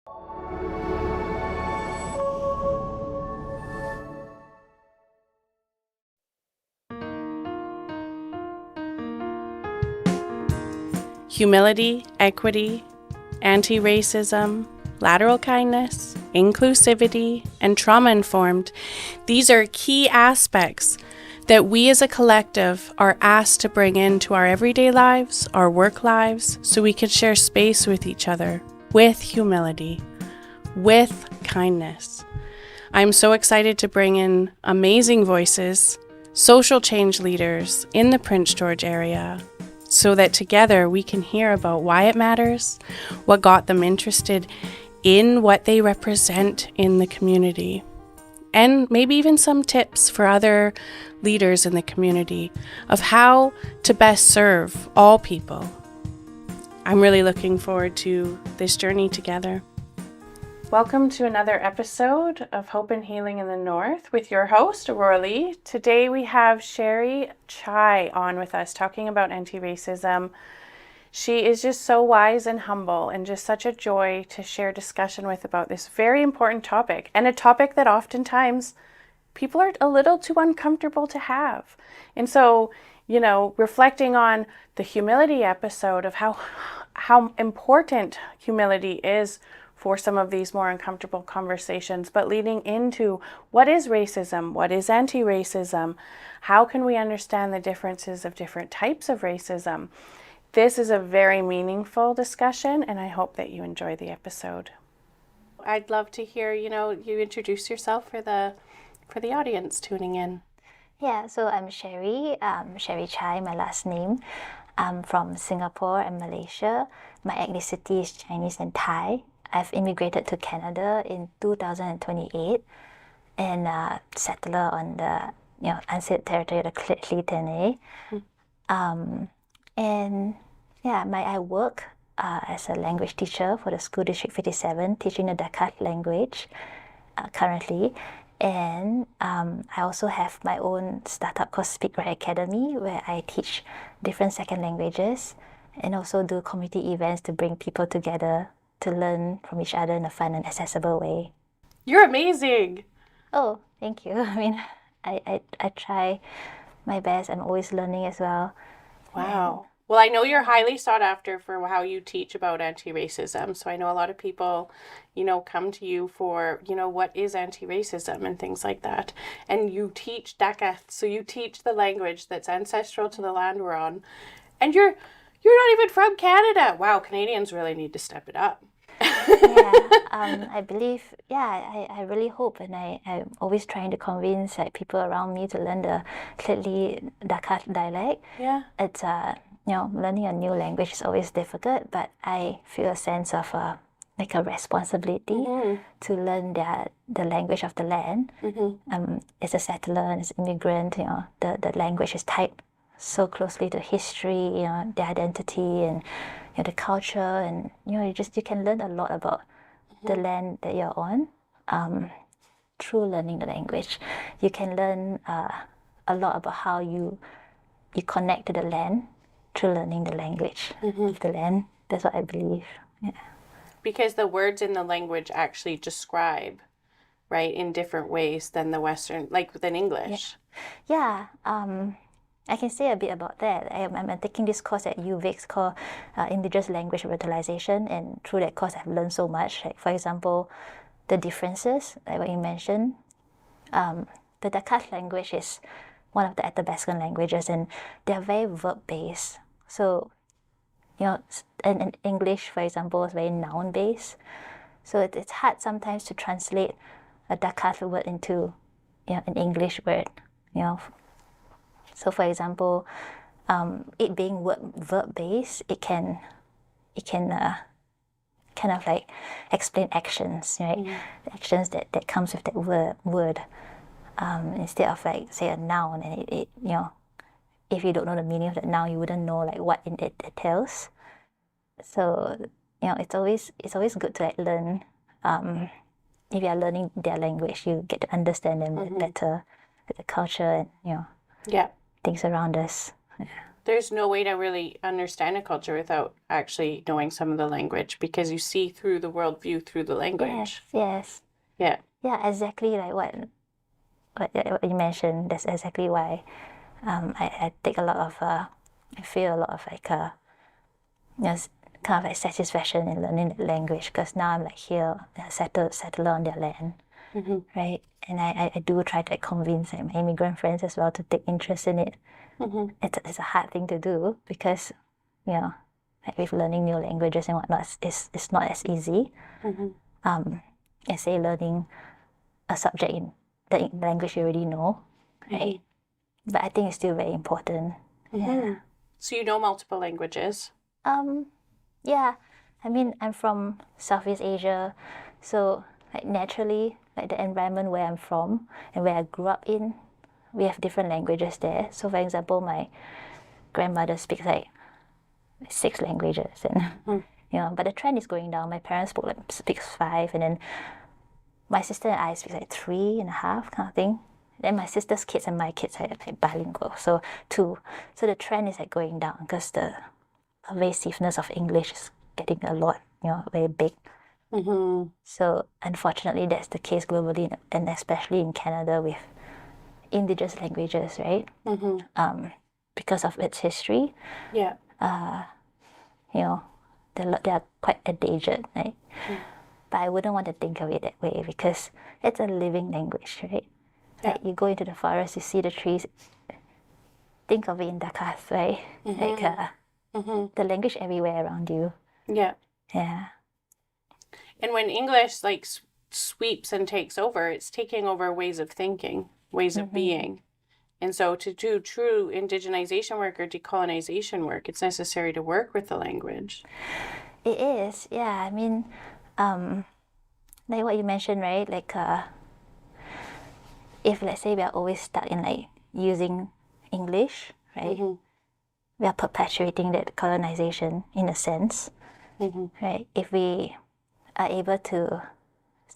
Humility, equity, anti-racism, lateral kindness, inclusivity, and trauma-informed, these are key aspects that we as a collective are asked to bring into our everyday lives, our work lives, so we can share space with each other, with humility, with kindness. I'm so excited to bring in amazing voices, social change leaders in the Prince George area, so that together we can hear about why it matters, what got them interested in what they represent in the community, and maybe even some tips for other leaders in the community of how to best serve all people. I'm really looking forward to this journey together. Welcome to another episode of Hope and Healing in the North with your host, Auroara Leigh. Today we have Cherie Chai on with us talking about anti-racism. She is just so wise and humble and just such a joy to share discussion with about this very important topic, and a topic that oftentimes people are a little too uncomfortable to have. And so, reflecting on the humility episode of how important humility is for some of these more uncomfortable conversations, but leading into what is racism, what is anti-racism, how can we understand the differences of different types of racism. This is a very meaningful discussion, and I hope that you enjoy the episode. I'd love to hear, you introduce yourself for the audience tuning in. Yeah, so I'm Cherie Chai, my last name. I'm from Singapore and Malaysia. My ethnicity is Chinese and Thai. I've immigrated to Canada in 2028 and settler on the unceded territory of the Clitley Tene. I work as a language teacher for the School District 57, teaching the Dakar language currently. And I also have my own startup called Speak Right Academy, where I teach different second languages and also do community events to bring people together to learn from each other in a fun and accessible way. You're amazing. Oh, thank you. I mean, I try my best. I'm always learning as well. Wow. Well, I know you're highly sought after for how you teach about anti-racism. So I know a lot of people, come to you for, what is anti-racism and things like that. And you teach Daka, so you teach the language that's ancestral to the land we're on. And you're not even from Canada. Wow, Canadians really need to step it up. I believe, I really hope, and I'm always trying to convince people around me to learn the Clitley Dakar dialect. Yeah. It's learning a new language is always difficult, but I feel a sense of a responsibility to learn the language of the land. As a settler and as an immigrant, the language is tied so closely to history, the identity and the culture, and you can learn a lot about the land that you're on through learning the language. You can learn a lot about how you connect to the land through learning the language of the land. That's what I believe. Yeah. Because the words in the language actually describe, right, in different ways than the Western, than English. Yeah. I can say a bit about that. I'm taking this course at UVic called Indigenous Language Revitalization, and through that course I've learned so much. Like, for example, the differences, like what you mentioned. The Dakar language is one of the Athabascan languages, and they're very verb-based. So, and English, for example, is very noun-based. So it's hard sometimes to translate a Dakar word into an English word, So, for example, it being verb-based, it can kind of like explain actions, right? The actions that comes with that word. Instead of say a noun, and it if you don't know the meaning of that noun, you wouldn't know what it entails. So it's always good to learn. If you are learning their language, you get to understand them better, the culture and things around us. There's no way to really understand a culture without actually knowing some of the language, because you see through the worldview through the language. Yes. Yeah. Yeah, exactly like what you mentioned. That's exactly why I take a lot of I feel a lot of like kind of like satisfaction in learning the language, because now I'm like here, settle on their land, right? And I do try to convince like my immigrant friends as well to take interest in it. It's a hard thing to do because, like with learning new languages and whatnot, it's not as easy as say learning a subject in the language you already know, right? But I think it's still very important. Yeah. So you know multiple languages? Yeah. I mean, I'm from Southeast Asia, so like naturally, like the environment where I'm from and where I grew up in, we have different languages there. So for example, my grandmother speaks like 6 languages, and but the trend is going down. My parents speaks 5, and then my sister and I speak like 3.5 kind of thing. Then my sister's kids and my kids are like bilingual, so 2. So the trend is like going down because the pervasiveness of English is getting a lot, very big. So unfortunately, that's the case globally, and especially in Canada with indigenous languages, right? Because of its history. Yeah. They're quite endangered, right? But I wouldn't want to think of it that way because it's a living language, right? Yeah. Like you go into the forest, you see the trees. Think of it in Dakas, right? Like the language everywhere around you. Yeah. Yeah. And when English like sweeps and takes over, it's taking over ways of thinking, ways of being. And so to do true indigenization work or decolonization work, it's necessary to work with the language. It is, yeah. I mean, like what you mentioned, right? Like, if let's say we are always stuck in like using English, right? We are perpetuating that colonization in a sense, right? If we are able to,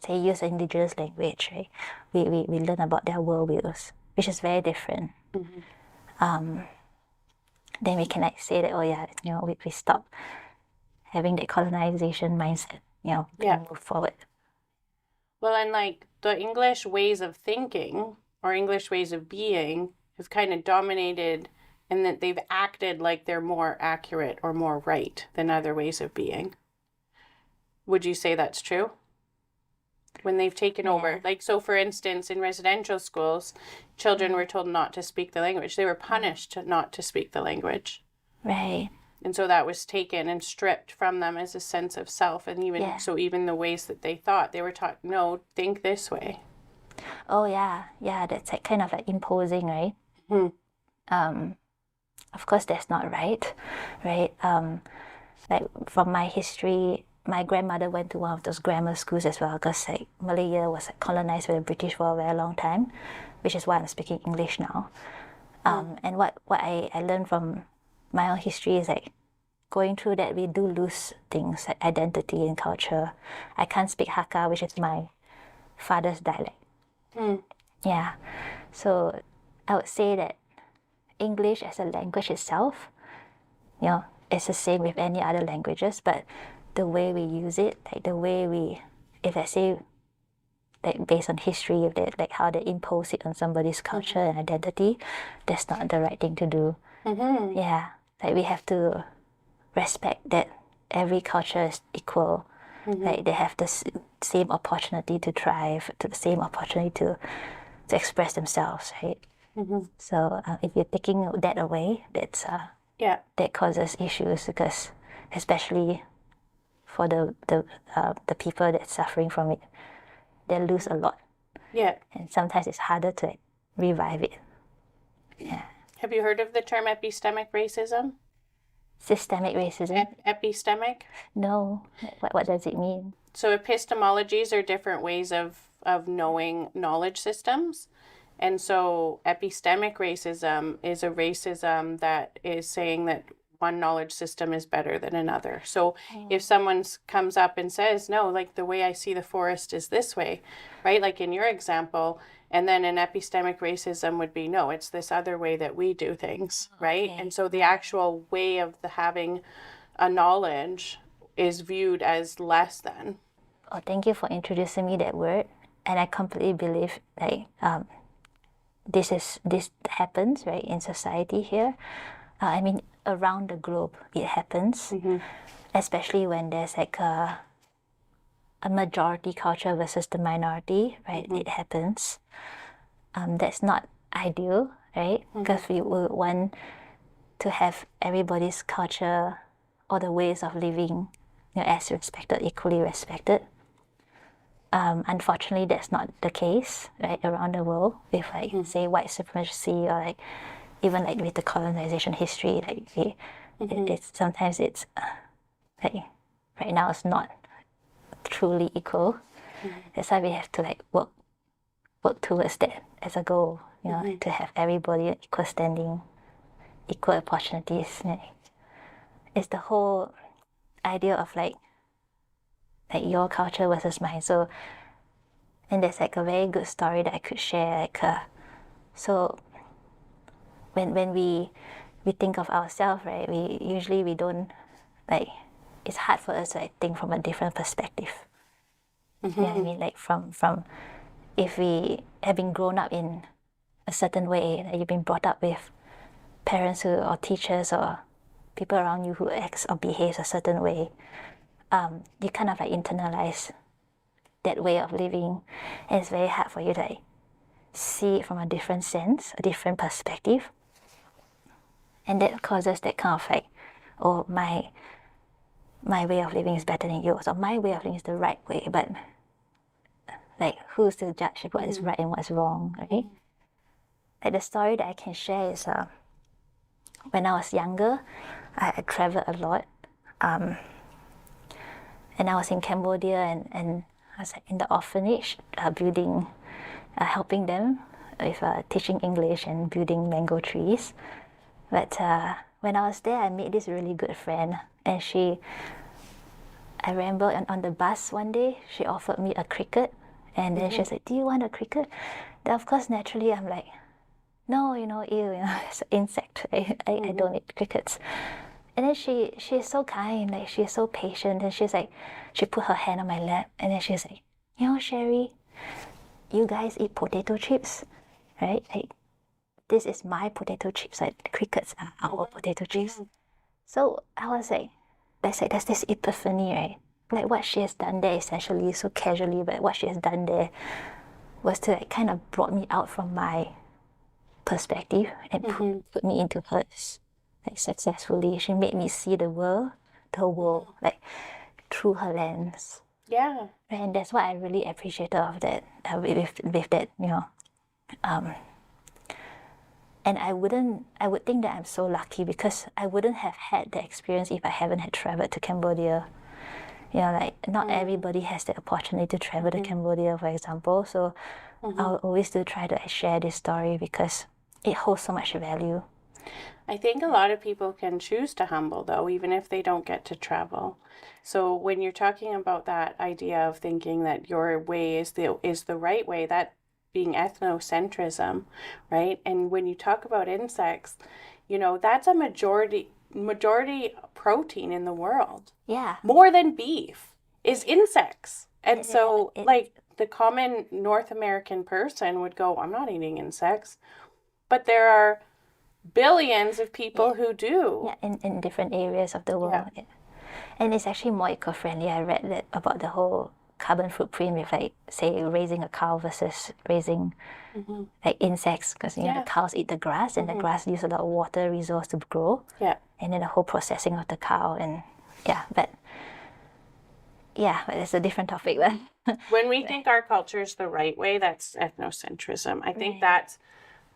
say, use indigenous language, right? We learn about their worldviews, which is very different. Then we can like say that, oh yeah, we stop having that colonization mindset, we can move forward. Well, and like the English ways of thinking or English ways of being have kind of dominated, and that they've acted like they're more accurate or more right than other ways of being. Would you say that's true? When they've taken over, like, so for instance, in residential schools, children were told not to speak the language. They were punished not to speak the language. Right. And so that was taken and stripped from them as a sense of self. And even the ways that they thought, they were taught, no, think this way. Oh yeah, that's like kind of like imposing, right? Of course that's not right? Like from my history, my grandmother went to one of those grammar schools as well, because like Malaya was colonized by the British for a very long time, which is why I'm speaking English now. And what I learned from my own history is like going through that we do lose things like identity and culture. I can't speak Hakka, which is my father's dialect. Yeah. So I would say that English as a language itself, it's the same with any other languages, but the way we use it, like the way if let's say, like based on history, if they like how they impose it on somebody's culture and identity, that's not the right thing to do. Yeah, like we have to respect that every culture is equal. Like they have the same opportunity to thrive, the same opportunity to express themselves, right? So if you're taking that away, that causes issues, because especially for the people that's suffering from it, they lose a lot. Yeah. And sometimes it's harder to revive it. Yeah. Have you heard of the term epistemic racism? Systemic racism? Epistemic? No. What does it mean? So epistemologies are different ways of knowing knowledge systems. And so epistemic racism is a racism that is saying that one knowledge system is better than another. So if someone comes up and says, no, like the way I see the forest is this way, right? Like in your example, And then an epistemic racism would be, no, it's this other way that we do things, right? Okay. And so the actual way of having a knowledge is viewed as less than. Oh, thank you for introducing me that word. And I completely believe like this happens, right, in society here. I mean, around the globe, it happens, especially when there's like a majority culture versus the minority, right? It happens. That's not ideal, right? Because we would want to have everybody's culture or the ways of living, as respected, equally respected. Unfortunately, that's not the case, right, around the world with like say white supremacy or like even like with the colonization history, like it's sometimes it's like right now it's not truly equal. That's why we have to like work towards that as a goal, to have everybody equal standing, equal opportunities. It's the whole idea of like your culture versus mine. So, and there's like a very good story that I could share. Like, so when we think of ourselves, right, we don't like. It's hard for us to like, think from a different perspective. You know what I mean? Like from if we have been grown up in a certain way, that you've been brought up with parents or teachers or people around you who acts or behaves a certain way, you kind of like internalize that way of living, and it's very hard for you to like, see it from a different sense, a different perspective, and that causes that kind of like, oh, my way of living is better than yours, or my way of living is the right way, but like who's to judge what is right and what's wrong, right? Like the story that I can share is when I was younger, I traveled a lot, and I was in Cambodia and I was like, in the orphanage, building, helping them with teaching English and building mango trees. But when I was there, I made this really good friend, and I remember on the bus one day, she offered me a cricket, and then she was like, do you want a cricket? Then of course, naturally, I'm like, no, ew, it's an insect. I don't eat crickets. And then she's so kind, like she's so patient, and she's like, she put her hand on my lap, and then she's like, Cherie, you guys eat potato chips, right? Like, this is my potato chips, like crickets are our potato chips. So I was like, there's this epiphany, right? Like what she has done there essentially, so casually, but what she has done there was to like kind of brought me out from my perspective and put me into hers, like successfully. She made me see the whole world, like through her lens. Yeah. And that's what I really appreciated of that, with that, and I would think that I'm so lucky because I wouldn't have had the experience if I haven't had traveled to Cambodia. Like not everybody has the opportunity to travel to Cambodia, for example. So I'll always do try to share this story because it holds so much value. I think a lot of people can choose to humble, though, even if they don't get to travel. So when you're talking about that idea of thinking that your way is the right way, that being ethnocentrism, right? And when you talk about insects, that's a majority protein in the world. Yeah. More than beef is insects. And so like the common North American person would go, I'm not eating insects. But there are billions of people who do. Yeah, in different areas of the world. Yeah. And it's actually more eco-friendly. I read that about the whole carbon footprint with like, say, raising a cow versus raising like insects, because the cows eat the grass and the grass uses a lot of water resource to grow. Yeah. And then the whole processing of the cow and but it's a different topic. When we think our culture is the right way, that's ethnocentrism. I think that's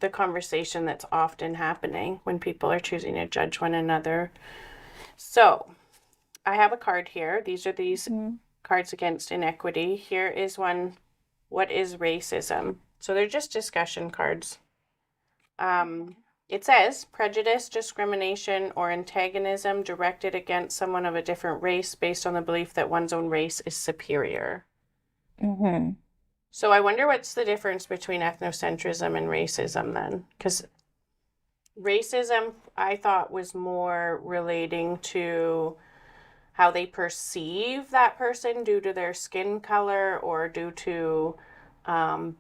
the conversation that's often happening when people are choosing to judge one another. So I have a card here. These are cards against inequity. Here is one. What is racism? So they're just discussion cards. It says prejudice, discrimination, or antagonism directed against someone of a different race based on the belief that one's own race is superior. So I wonder what's the difference between ethnocentrism and racism then? Because racism, I thought, was more relating to how they perceive that person due to their skin color or due to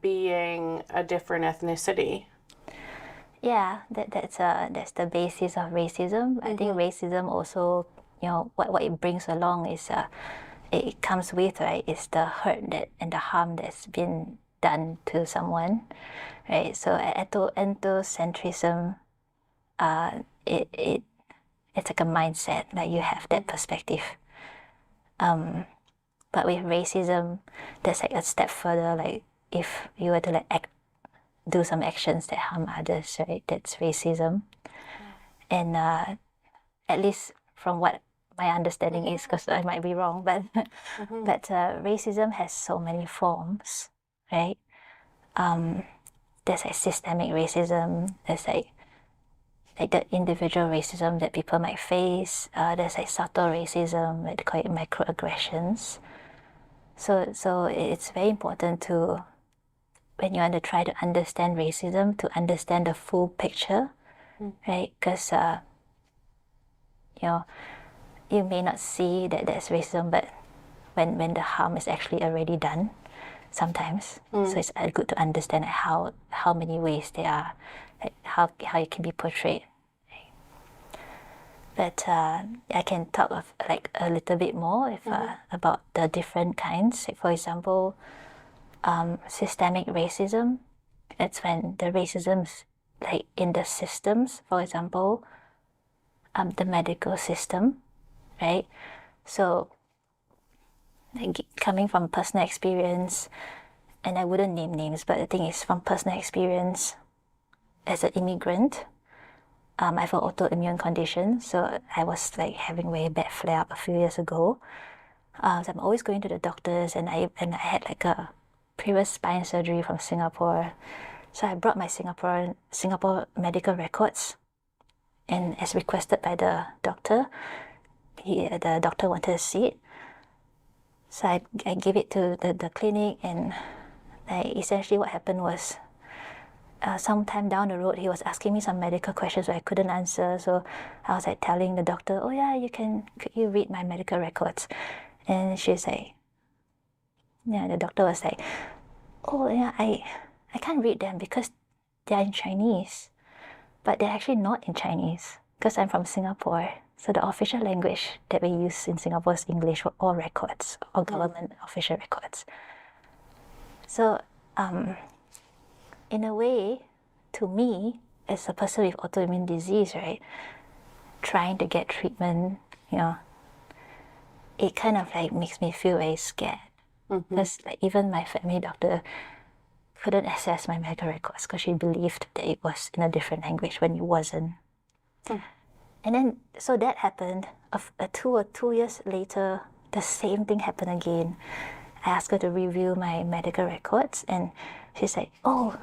being a different ethnicity. Yeah, that's the basis of racism. I think racism also, what it brings along is it comes with, right, is the hurt that and the harm that's been done to someone, right? So ethnocentrism, it's like a mindset, like you have that perspective. But with racism, there's like a step further, like if you were to like do some actions that harm others, right? That's racism. And at least from what my understanding is, because I might be wrong, but racism has so many forms, right? There's like systemic racism. There's like the individual racism that people might face. There's like subtle racism, like they call it microaggressions. So it's very important to, when you want to try to understand racism, to understand the full picture, right? Because you may not see that there's racism, but when the harm is actually already done, sometimes. So it's good to understand how many ways there are, like how it can be portrayed. But I can talk of like a little bit more if about the different kinds. Like for example, systemic racism. It's when the racism's like in the systems. For example, the medical system, right? So, like coming from personal experience, and I wouldn't name names, but the thing is, from personal experience, as an immigrant, I have an autoimmune condition, so I was like having very bad flare-up a few years ago. So I'm always going to the doctors, and I had like a previous spine surgery from Singapore. So I brought my Singapore medical records, and as requested by the doctor, the doctor wanted to see it. So I gave it to the clinic, and essentially what happened was, sometime down the road, he was asking me some medical questions that I couldn't answer. So I was like telling the doctor, oh yeah, could you read my medical records? And she's like, yeah, the doctor was like, oh yeah, I can't read them because they're in Chinese. But they're actually not in Chinese because I'm from Singapore. So the official language that we use in Singapore is English, or records, or government official records. So in a way, to me, as a person with autoimmune disease, right, trying to get treatment, it kind of like makes me feel very scared. Because like even my family doctor couldn't access my medical records because she believed that it was in a different language when it wasn't. And then, so that happened. 2 years later, the same thing happened again. I asked her to review my medical records, and she's like, oh,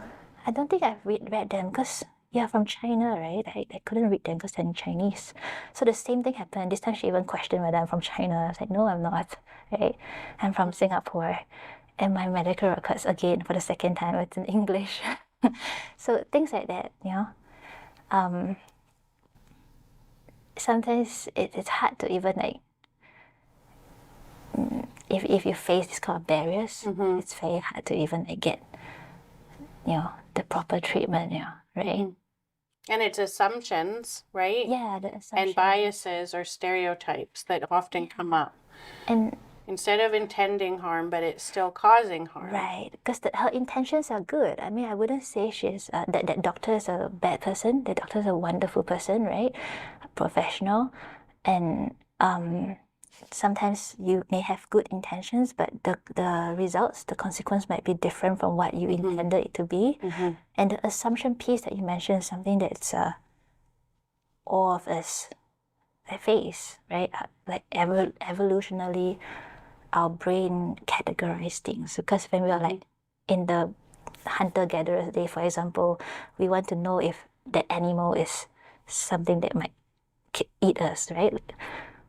I don't think I've read them because you're from China, right? I couldn't read them because they're in Chinese. So the same thing happened. This time she even questioned whether I'm from China. I was like, no, I'm not, right? I'm from Singapore. And my medical records, again, for the second time, it's in English. So things like that, sometimes it's hard to even like, if you face this kind of barriers, it's very hard to even like get, the proper treatment, right? And it's assumptions, right? Yeah, the assumptions. And biases or stereotypes that often come up. And instead of intending harm, but it's still causing harm. Right, because her intentions are good. I mean, I wouldn't say she's that doctor is a bad person. The doctor is a wonderful person, right? A professional, and sometimes you may have good intentions, but the results, the consequence might be different from what you intended it to be. And the assumption piece that you mentioned is something that's all of us face, right? Like evolutionarily, our brain categorize things, because when we are like in the hunter-gatherer day, for example, we want to know if that animal is something that might eat us, right?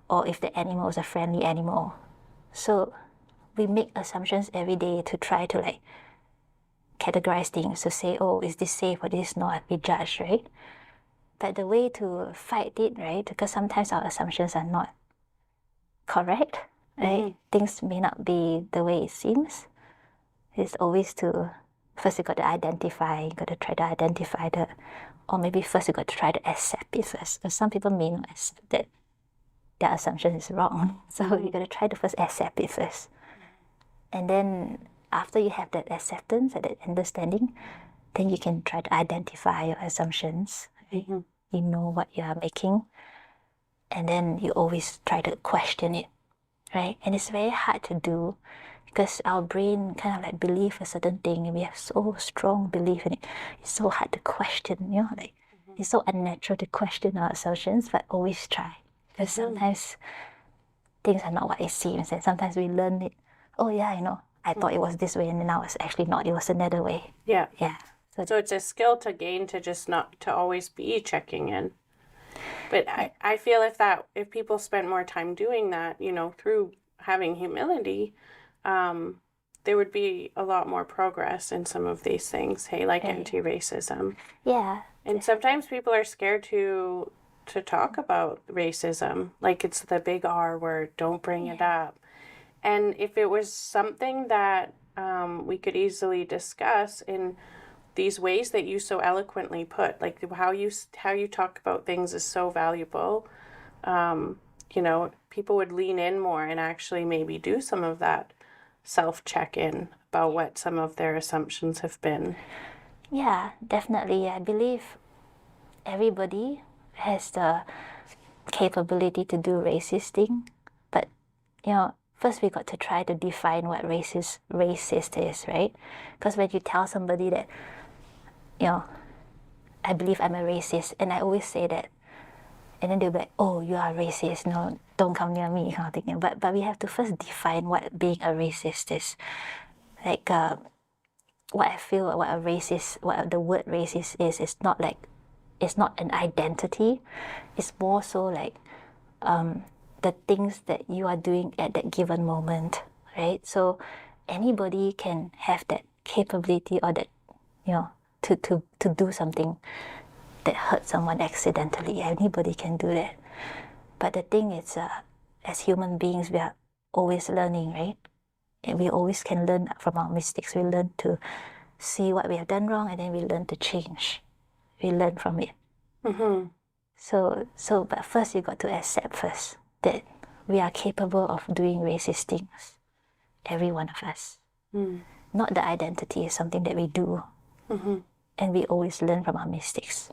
Or if the animal is a friendly animal. So we make assumptions every day to try to like categorize things to say, oh, is this safe or this is not, be judged, right? But the way to fight it, right, because sometimes our assumptions are not correct, right? Things may not be the way it seems. It's always first you got to identify, you got to try to identify or maybe first you got to try to accept it first. Because some people may not accept that their assumption is wrong. So you got to try to first accept it first. And then after you have that acceptance and that understanding, then you can try to identify your assumptions. Right? You know what you are making. And then you always try to question it, right? And it's very hard to do because our brain kind of like believe a certain thing and we have so strong belief in it. It's so hard to question, like it's so unnatural to question our assumptions, but always try. Because sometimes things are not what it seems, and sometimes we learn it. Oh yeah, I thought it was this way, and now it's actually not. It was another way. Yeah. Yeah. So it's a skill to gain to just not to always be checking in. But I feel if people spent more time doing that, through having humility, there would be a lot more progress in some of these things. Hey, like anti-racism. Yeah. And sometimes people are scared to talk about racism, like it's the big R word, don't bring it up. And if it was something that we could easily discuss in these ways that you so eloquently put, like how you talk about things is so valuable, people would lean in more and actually maybe do some of that self-check-in about what some of their assumptions have been. Yeah, definitely. I believe everybody has the capability to do racist thing, but first we got to try to define what racist is, right? Because when you tell somebody that I believe I'm a racist, and I always say that, and then they'll be like, oh, you are racist, no, don't come near me, kind of thing. But we have to first define what being a racist is. Like what I feel what the word racist is, it's not an identity. It's more so like the things that you are doing at that given moment, right? So anybody can have that capability or that, to do something that hurt someone accidentally. Anybody can do that. But the thing is, as human beings, we are always learning, right? And we always can learn from our mistakes. We learn to see what we have done wrong, and then we learn to change. We learn from it. So, but first you got to accept first that we are capable of doing racist things. Every one of us. Not the identity is something that we do. And we always learn from our mistakes.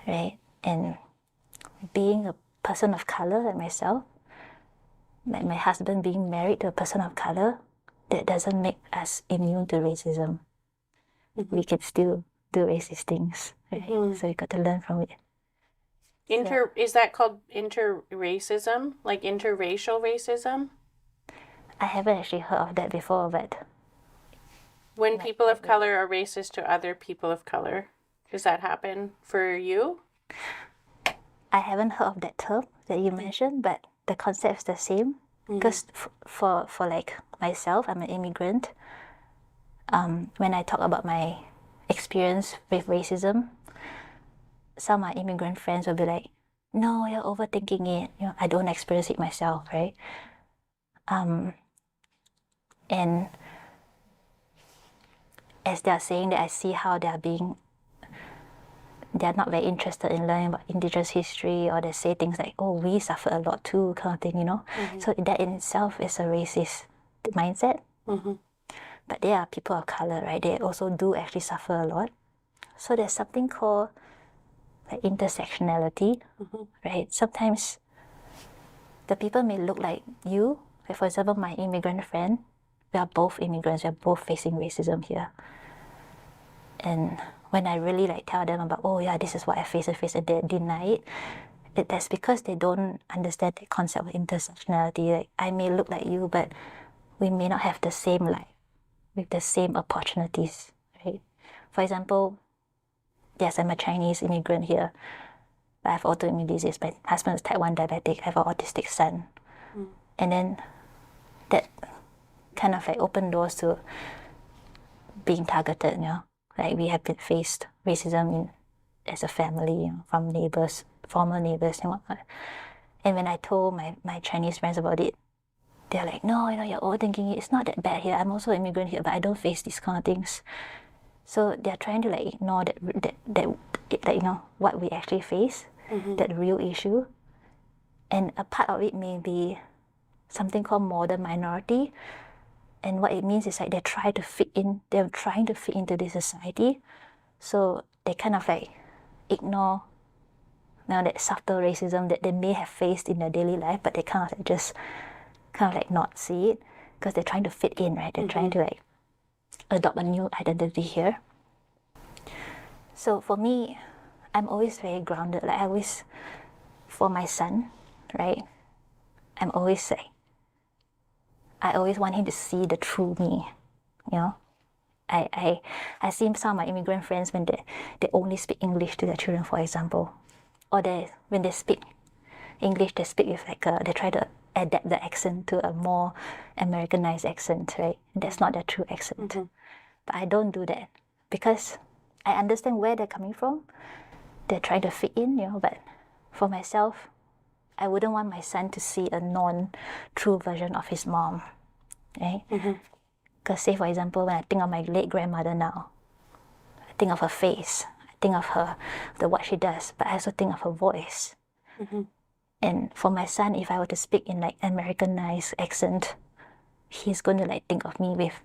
Right? And being a person of color like myself, like my husband being married to a person of color, that doesn't make us immune to racism. We can still do racist things. Right? So you got to learn from it. Is that called inter-racism? Like interracial racism? I haven't actually heard of that before, but... When people of color are racist to other people of color, does that happen for you? I haven't heard of that term that you mentioned, but the concept is the same. Because for like myself, I'm an immigrant. When I talk about my experience with racism, some of my immigrant friends will be like, no, you're overthinking it. I don't experience it myself, right? And as they're saying that, I see how they're not very interested in learning about Indigenous history, or they say things like, oh, we suffer a lot too, kind of thing, So that in itself is a racist mindset. But they are people of color, right? They also do actually suffer a lot. So there's something called like intersectionality, right? Sometimes the people may look like you. Like for example, my immigrant friend, we are both immigrants, we are both facing racism here. And when I really like tell them about, oh yeah, this is what I face, and they deny it, that's because they don't understand the concept of intersectionality. Like, I may look like you, but we may not have the same life with the same opportunities, right? For example, yes, I'm a Chinese immigrant here. I have autoimmune disease. My husband is type 1 diabetic. I have an autistic son. And then that kind of like opened doors to being targeted, you know. Like we have been faced racism as a family, you know, from neighbors, former neighbors and whatnot. And when I told my Chinese friends about it, they're like, no, you know, you're overthinking it. It's not that bad here. I'm also an immigrant here, but I don't face these kind of things. So they're trying to like ignore that you know, what we actually face, that real issue. And a part of it may be something called modern minority. And what it means is like they're trying to fit into this society. So they kind of like ignore now that subtle racism that they may have faced in their daily life, but they kind of like not see it because they're trying to fit in, right? They're trying to like adopt a new identity here. So for me, I'm always very grounded. Like for my son, right? I always want him to see the true me, you know. I see some of my immigrant friends when they only speak English to their children, for example, or when they speak English, they speak with like they try to adapt the accent to a more Americanized accent, right? And that's not their true accent. But I don't do that because I understand where they're coming from. They're trying to fit in, you know. But for myself, I wouldn't want my son to see a non-true version of his mom, right? Because say, for example, when I think of my late grandmother now, I think of her face, I think of what she does, but I also think of her voice. And for my son, if I were to speak in like Americanized accent, he's going to like think of me with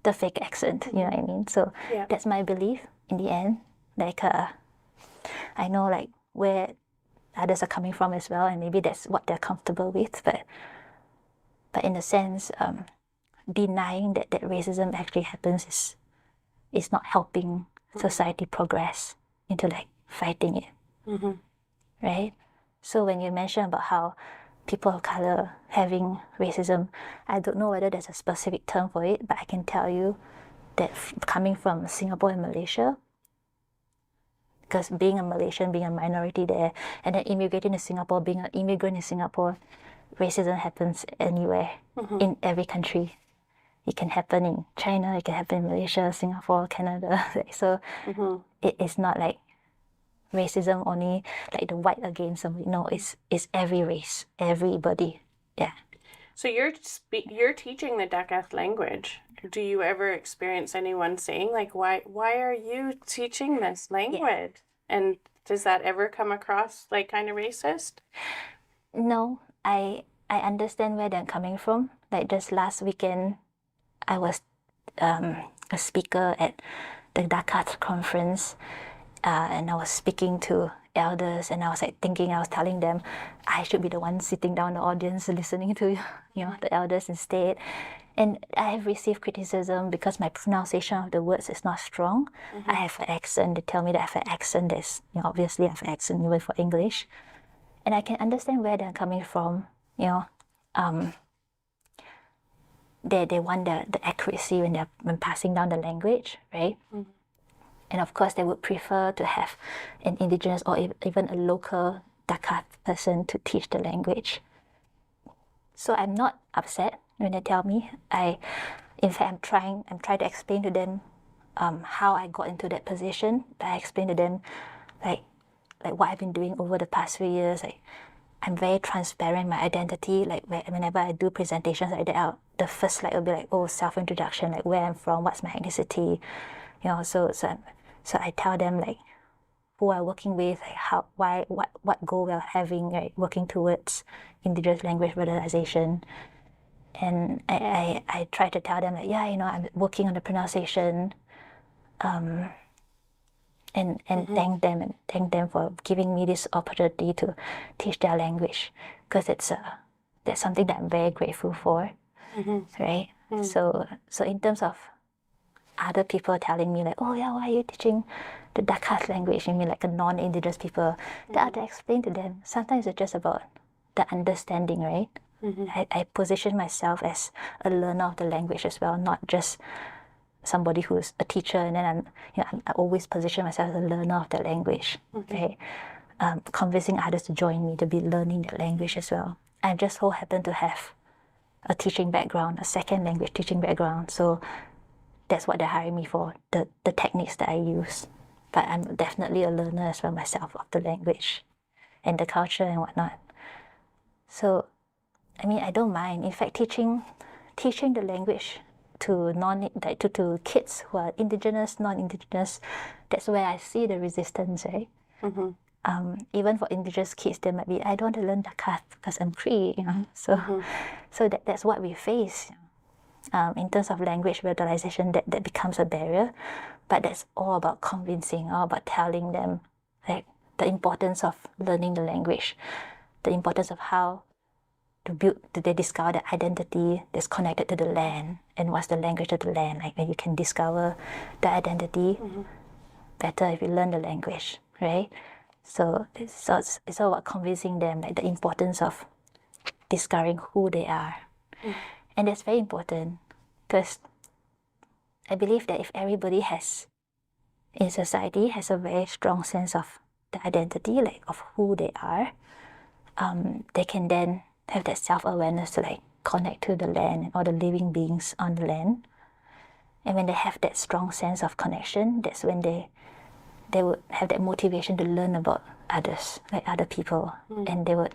the fake accent, you know what I mean? So that's my belief in the end. Like I know like where others are coming from as well, and maybe that's what they're comfortable with, but in a sense, denying that racism actually happens is not helping society progress into like fighting it, right? So when you mention about how people of color having racism, I don't know whether there's a specific term for it, but I can tell you that coming from Singapore and Malaysia, because being a Malaysian, being a minority there, and then immigrating to Singapore, being an immigrant in Singapore, racism happens anywhere, in every country. It can happen in China, it can happen in Malaysia, Singapore, Canada. So it is not like racism only like the white against somebody. No, it's every race, everybody. Yeah. So you're teaching the Dakat language. Do you ever experience anyone saying like, why are you teaching this language? And does that ever come across like kind of racist? No, I understand where they're coming from. Like just last weekend, I was a speaker at the Dakat conference, and I was speaking to elders, and I was telling them I should be the one sitting down in the audience listening to the elders instead. And I have received criticism because my pronunciation of the words is not strong. I have an accent. They tell me that I have an accent. That's obviously I have an accent even for English, and I can understand where they're coming from. They want the accuracy when passing down the language, right? And of course, they would prefer to have an indigenous or even a local Dakat person to teach the language. So I'm not upset when they tell me. In fact, I'm trying to explain to them how I got into that position. I explain to them like what I've been doing over the past few years. Like I'm very transparent in my identity. Like whenever I do presentations like that, the first slide will be like, self-introduction, like where I'm from, what's my ethnicity, So I tell them like who I'm working with, like what goal we're having, like working towards indigenous language revitalization. And I try to tell them like, I'm working on the pronunciation, and thank them for giving me this opportunity to teach their language, because that's something that I'm very grateful for, right? So in terms of other people telling me like, why are you teaching the Dakat language? You mean like a non-indigenous people? Then I have to explain to them. Sometimes it's just about the understanding, right? I position myself as a learner of the language as well, not just somebody who's a teacher, and then I always position myself as a learner of the language, right? Convincing others to join me to be learning the language as well. I just so happen to have a teaching background, a second language teaching background, so that's what they're hiring me for, the techniques that I use. But I'm definitely a learner as well myself of the language and the culture and whatnot. So, I mean, I don't mind. In fact, teaching the language to to kids who are indigenous, non-indigenous, that's where I see the resistance, right? Even for indigenous kids, they might be, I don't want to learn Dakat because I'm Cree, So that's what we face. In terms of language revitalization, that becomes a barrier. But that's all about convincing, all about telling them like the importance of learning the language, the importance of how they discover the identity that's connected to the land, and what's the language of the land. Like when you can discover the identity better if you learn the language, right? So it's all about convincing them like the importance of discovering who they are. And that's very important because I believe that if everybody in society has a very strong sense of the identity, like of who they are, they can then have that self-awareness to like connect to the land and all the living beings on the land. And when they have that strong sense of connection, that's when they would have that motivation to learn about others, like other people, and they would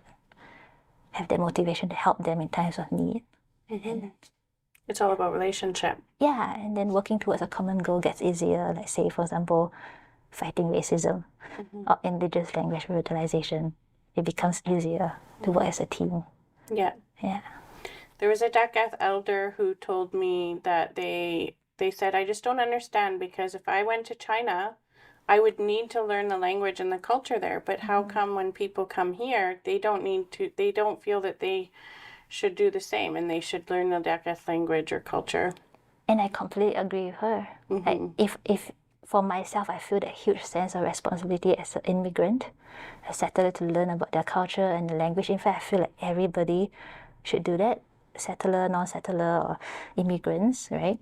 have that motivation to help them in times of need. And it's all about relationship. Yeah, and then working towards a common goal gets easier. Like say, for example, fighting racism or indigenous language revitalization. It becomes easier to work as a team. Yeah. There was a Dakat elder who told me that they said, I just don't understand, because if I went to China, I would need to learn the language and the culture there. But how come when people come here, they don't feel that they should do the same and they should learn the Dakat language or culture? And I completely agree with her. Like if for myself, I feel that huge sense of responsibility as an immigrant, a settler, to learn about their culture and the language. In fact, I feel like everybody should do that, settler, non-settler, or immigrants, right?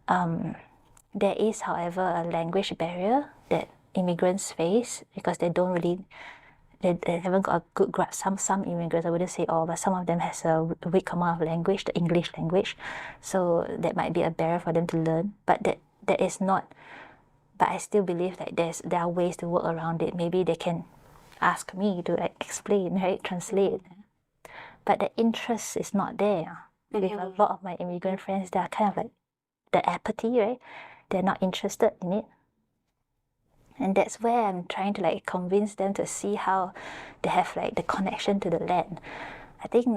There is, however, a language barrier that immigrants face because they haven't got a good grasp. Some immigrants, I wouldn't say all, but some of them has a weak amount of language, the English language. So that might be a barrier for them to learn. But that is not. But I still believe that there are ways to work around it. Maybe they can ask me to like explain, right, translate. But the interest is not there. With a lot of my immigrant friends, they are kind of like the apathy, right? They're not interested in it. And that's where I'm trying to like convince them to see how they have like the connection to the land. I think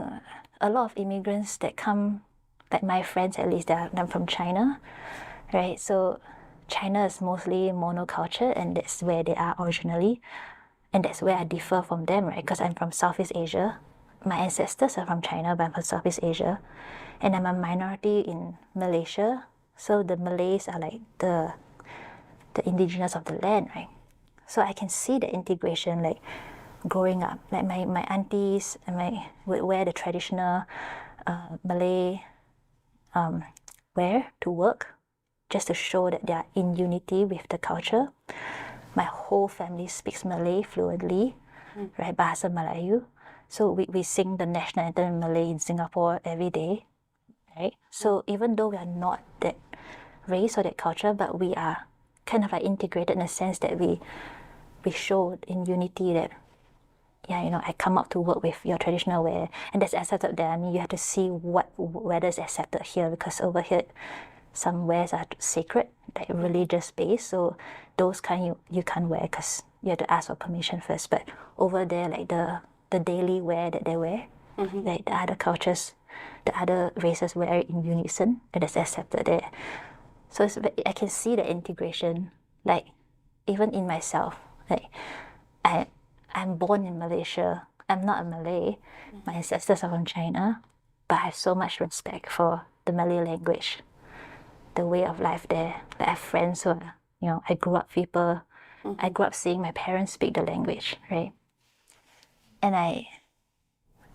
a lot of immigrants that come, like my friends at least, they're from China, right? So China is mostly monoculture, and that's where they are originally. And that's where I differ from them, right? Because I'm from Southeast Asia. My ancestors are from China, but I'm from Southeast Asia. And I'm a minority in Malaysia. So the Malays are like the indigenous of the land, right? So I can see the integration, like growing up. Like my aunties and would wear the traditional Malay wear to work, just to show that they are in unity with the culture. My whole family speaks Malay fluently, right? Bahasa Melayu. So we sing the national anthem in Malay in Singapore every day, right? So even though we are not that race or that culture, but we are kind of like integrated in the sense that we show in unity that, yeah, I come up to work with your traditional wear, and that's accepted there. I mean, you have to see whether it's accepted here, because over here, some wares are sacred, like religious based, so those kind you can't wear because you have to ask for permission first. But over there, like the daily wear that they wear, like the other cultures, the other races wear it in unison, and it's accepted there. So I can see the integration, like even in myself. Like I'm born in Malaysia. I'm not a Malay. My ancestors are from China, but I have so much respect for the Malay language, the way of life there. Like I have friends who are, I grew up people. I grew up seeing my parents speak the language, right? And I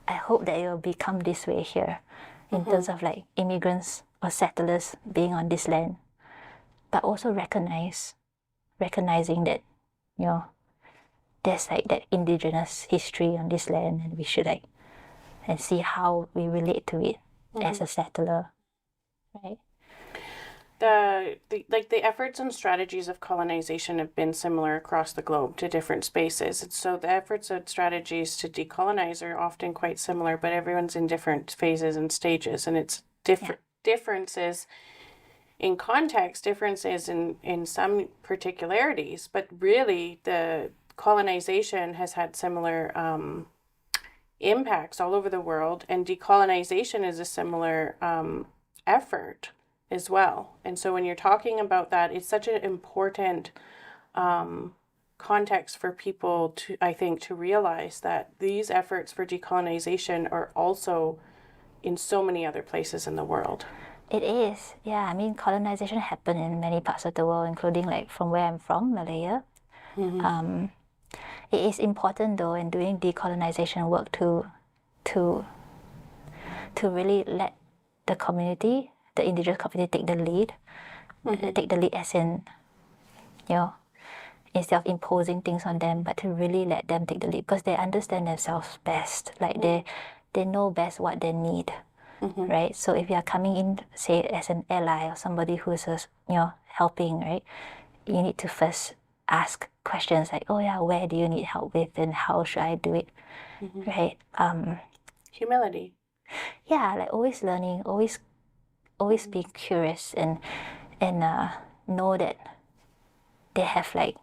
hope that it will become this way here, in terms of like immigrants or settlers being on this land, but also recognizing that, there's like that indigenous history on this land, and we should like and see how we relate to it as a settler, right? the efforts and strategies of colonization have been similar across the globe to different spaces. And so the efforts and strategies to decolonize are often quite similar, but everyone's in different phases and stages, and it's differences in context, differences in some particularities, but really the colonization has had similar impacts all over the world, and decolonization is a similar effort as well. And so when you're talking about that, it's such an important context for people to, I think, to realize that these efforts for decolonization are also in so many other places in the world. It is, yeah. I mean, colonization happened in many parts of the world, including like from where I'm from, Malaya. It is important though in doing decolonization work to really let the community, the indigenous community, take the lead. Take the lead as in, instead of imposing things on them, but to really let them take the lead, because they understand themselves best. Like they know best what they need. Right? So if you are coming in, say, as an ally or somebody who's helping, right? You need to first ask questions like, oh yeah, where do you need help with, and how should I do it? Right? Humility. Yeah, like always learning, always being curious, and know that they have like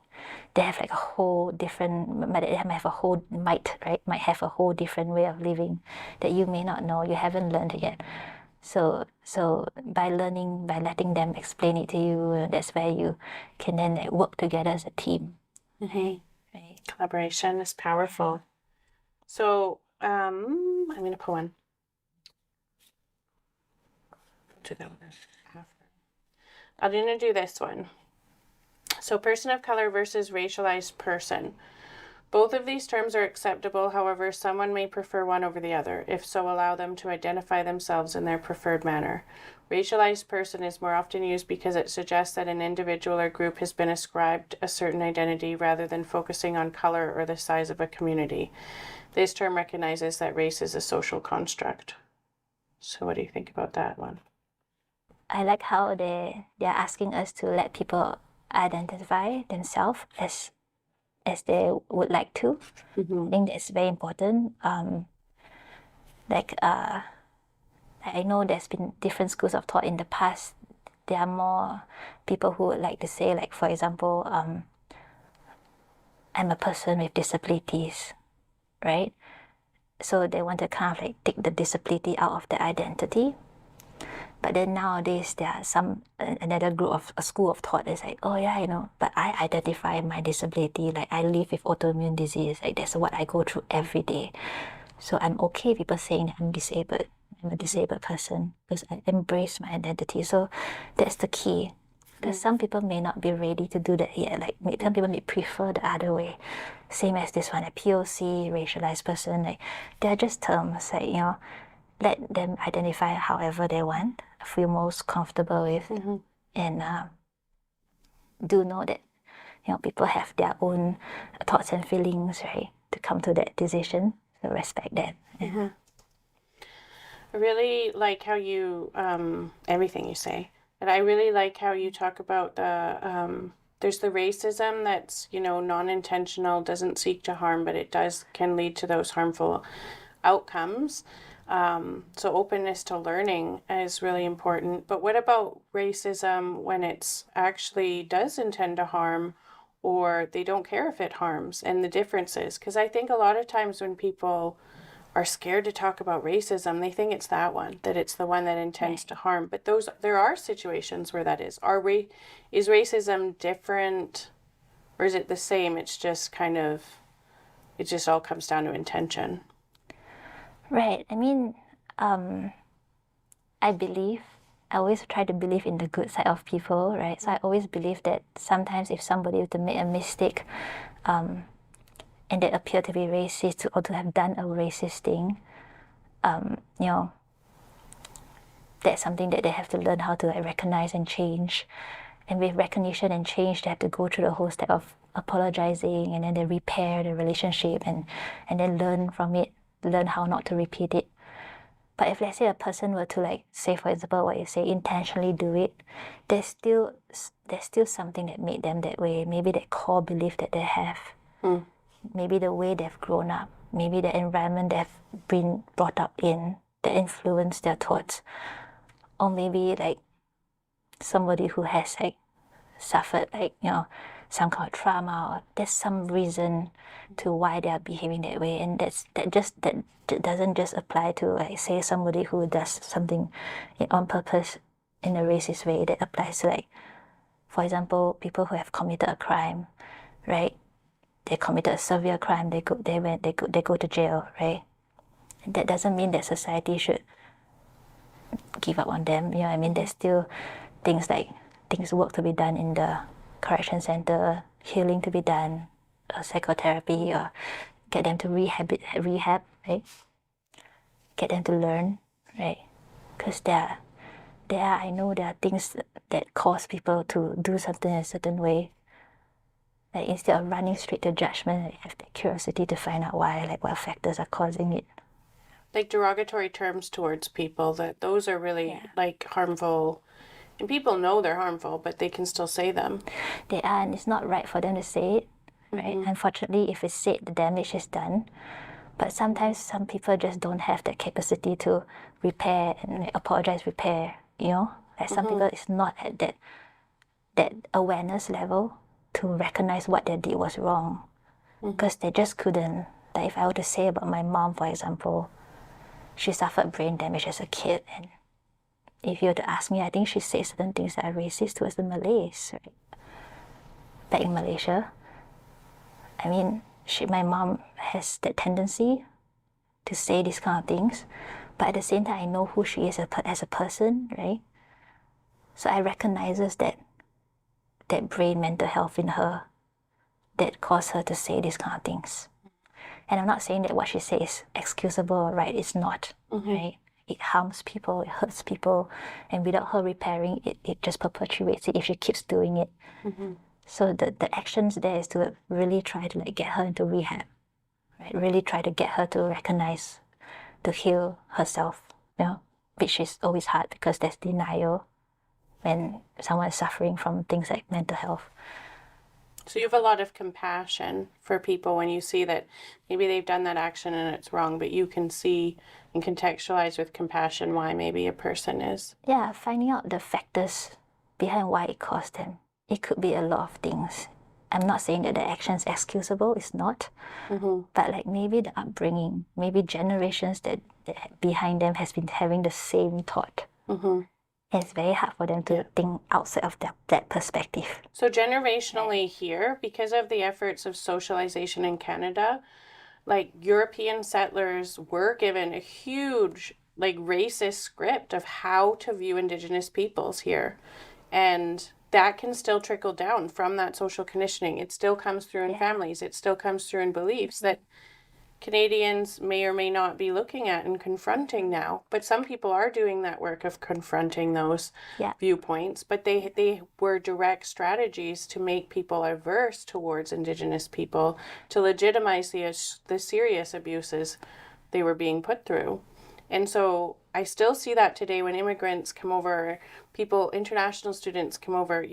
a whole different, they have a whole might have a whole different way of living that you may not know, you haven't learned it yet. So by learning, by letting them explain it to you, that's where you can then like work together as a team. Right? Collaboration is powerful. So I'm going to pull one. Do that one after. I'm going to do this one. So person of color versus racialized person. Both of these terms are acceptable, however, someone may prefer one over the other. If so, allow them to identify themselves in their preferred manner. Racialized person is more often used because it suggests that an individual or group has been ascribed a certain identity rather than focusing on color or the size of a community. This term recognizes that race is a social construct. So what do you think about that one? I like how they're asking us to let people identify themselves as they would like to. I think that's very important. I know there's been different schools of thought in the past. There are more people who would like to say, like, for example, I'm a person with disabilities, right? So they want to kind of like take the disability out of the identity. But then nowadays there are another group of a school of thought is like, oh yeah, but I identify my disability, like I live with autoimmune disease, like that's what I go through every day. So I'm okay with people saying that I'm disabled. I'm a disabled person because I embrace my identity. So that's the key. Because some people may not be ready to do that yet. Like some people may prefer the other way. Same as this one, a POC, racialized person, like they're just terms, like, let them identify however they want, feel most comfortable with, and do know that people have their own thoughts and feelings, right, to come to that decision. So respect that. I really like how you everything you say, and I really like how you talk about the there's the racism that's non-intentional, doesn't seek to harm, but it can lead to those harmful outcomes. So openness to learning is really important. But what about racism when it's actually does intend to harm, or they don't care if it harms, and the differences? Because I think a lot of times when people are scared to talk about racism, they think it's that one, that it's the one that intends to harm. But there are situations where that is. Is racism different, or is it the same? It's just it just all comes down to intention. Right. I mean, I always try to believe in the good side of people, right? So I always believe that sometimes if somebody were to make a mistake, and they appear to be racist or to have done a racist thing, that's something that they have to learn how to recognize and change. And with recognition and change, they have to go through the whole step of apologizing, and then they repair the relationship and then learn from it, learn how not to repeat it. But if let's say a person were to like say, for example, what you say, intentionally do it, there's still something that made them that way. Maybe that core belief that they have. Maybe the way they've grown up. Maybe the environment they've been brought up in that influenced their thoughts. Or maybe like somebody who has like suffered like, some kind of trauma, or there's some reason to why they are behaving that way. And that doesn't just apply to like say somebody who does something on purpose in a racist way. That applies to like, for example, people who have committed a crime, right? They committed a severe crime, they go to jail, right? And that doesn't mean that society should give up on them. You know what I mean? There's still work to be done in the correction center, healing to be done, psychotherapy, or get them to rehab, right? Get them to learn, right? Because I know there are things that cause people to do something a certain way. Like instead of running straight to judgment, like have the curiosity to find out why, like what factors are causing it. Like derogatory terms towards people, that those are really like harmful. And people know they're harmful, but they can still say them. They are, and it's not right for them to say it, right? Unfortunately, if it's said, the damage is done. But sometimes some people just don't have the capacity to repair and apologize, repair, Like some people, it's not at that awareness level to recognize what they did was wrong. Because they just couldn't. Like if I were to say about my mom, for example, she suffered brain damage as a kid, and if you were to ask me, I think she said certain things that are racist towards the Malays, right? Back in Malaysia. I mean, my mom has that tendency to say these kind of things, but at the same time, I know who she is as a person, right? So I recognizes that brain mental health in her that caused her to say these kind of things. And I'm not saying that what she says is excusable or right. It's not, right? It harms people, it hurts people, and without her repairing it, it just perpetuates it if she keeps doing it. So the actions there is to really try to like get her into rehab, right? Really try to get her to recognize, to heal herself, which is always hard because there's denial when someone is suffering from things like mental health. So you have a lot of compassion for people when you see that maybe they've done that action and it's wrong, but you can see and contextualize with compassion why maybe a person is. Yeah, finding out the factors behind why it caused them. It could be a lot of things. I'm not saying that the action is excusable, it's not. But like maybe the upbringing, maybe generations that behind them has been having the same thought. It's very hard for them to think outside of that perspective. So generationally here, because of the efforts of socialization in Canada, like European settlers were given a huge like racist script of how to view Indigenous peoples here. And that can still trickle down from that social conditioning. It still comes through in families. It still comes through in beliefs that Canadians may or may not be looking at and confronting now. But some people are doing that work of confronting those viewpoints. But they were direct strategies to make people averse towards Indigenous people, to legitimize the serious abuses they were being put through. And so I still see that today when immigrants come over, international students come over,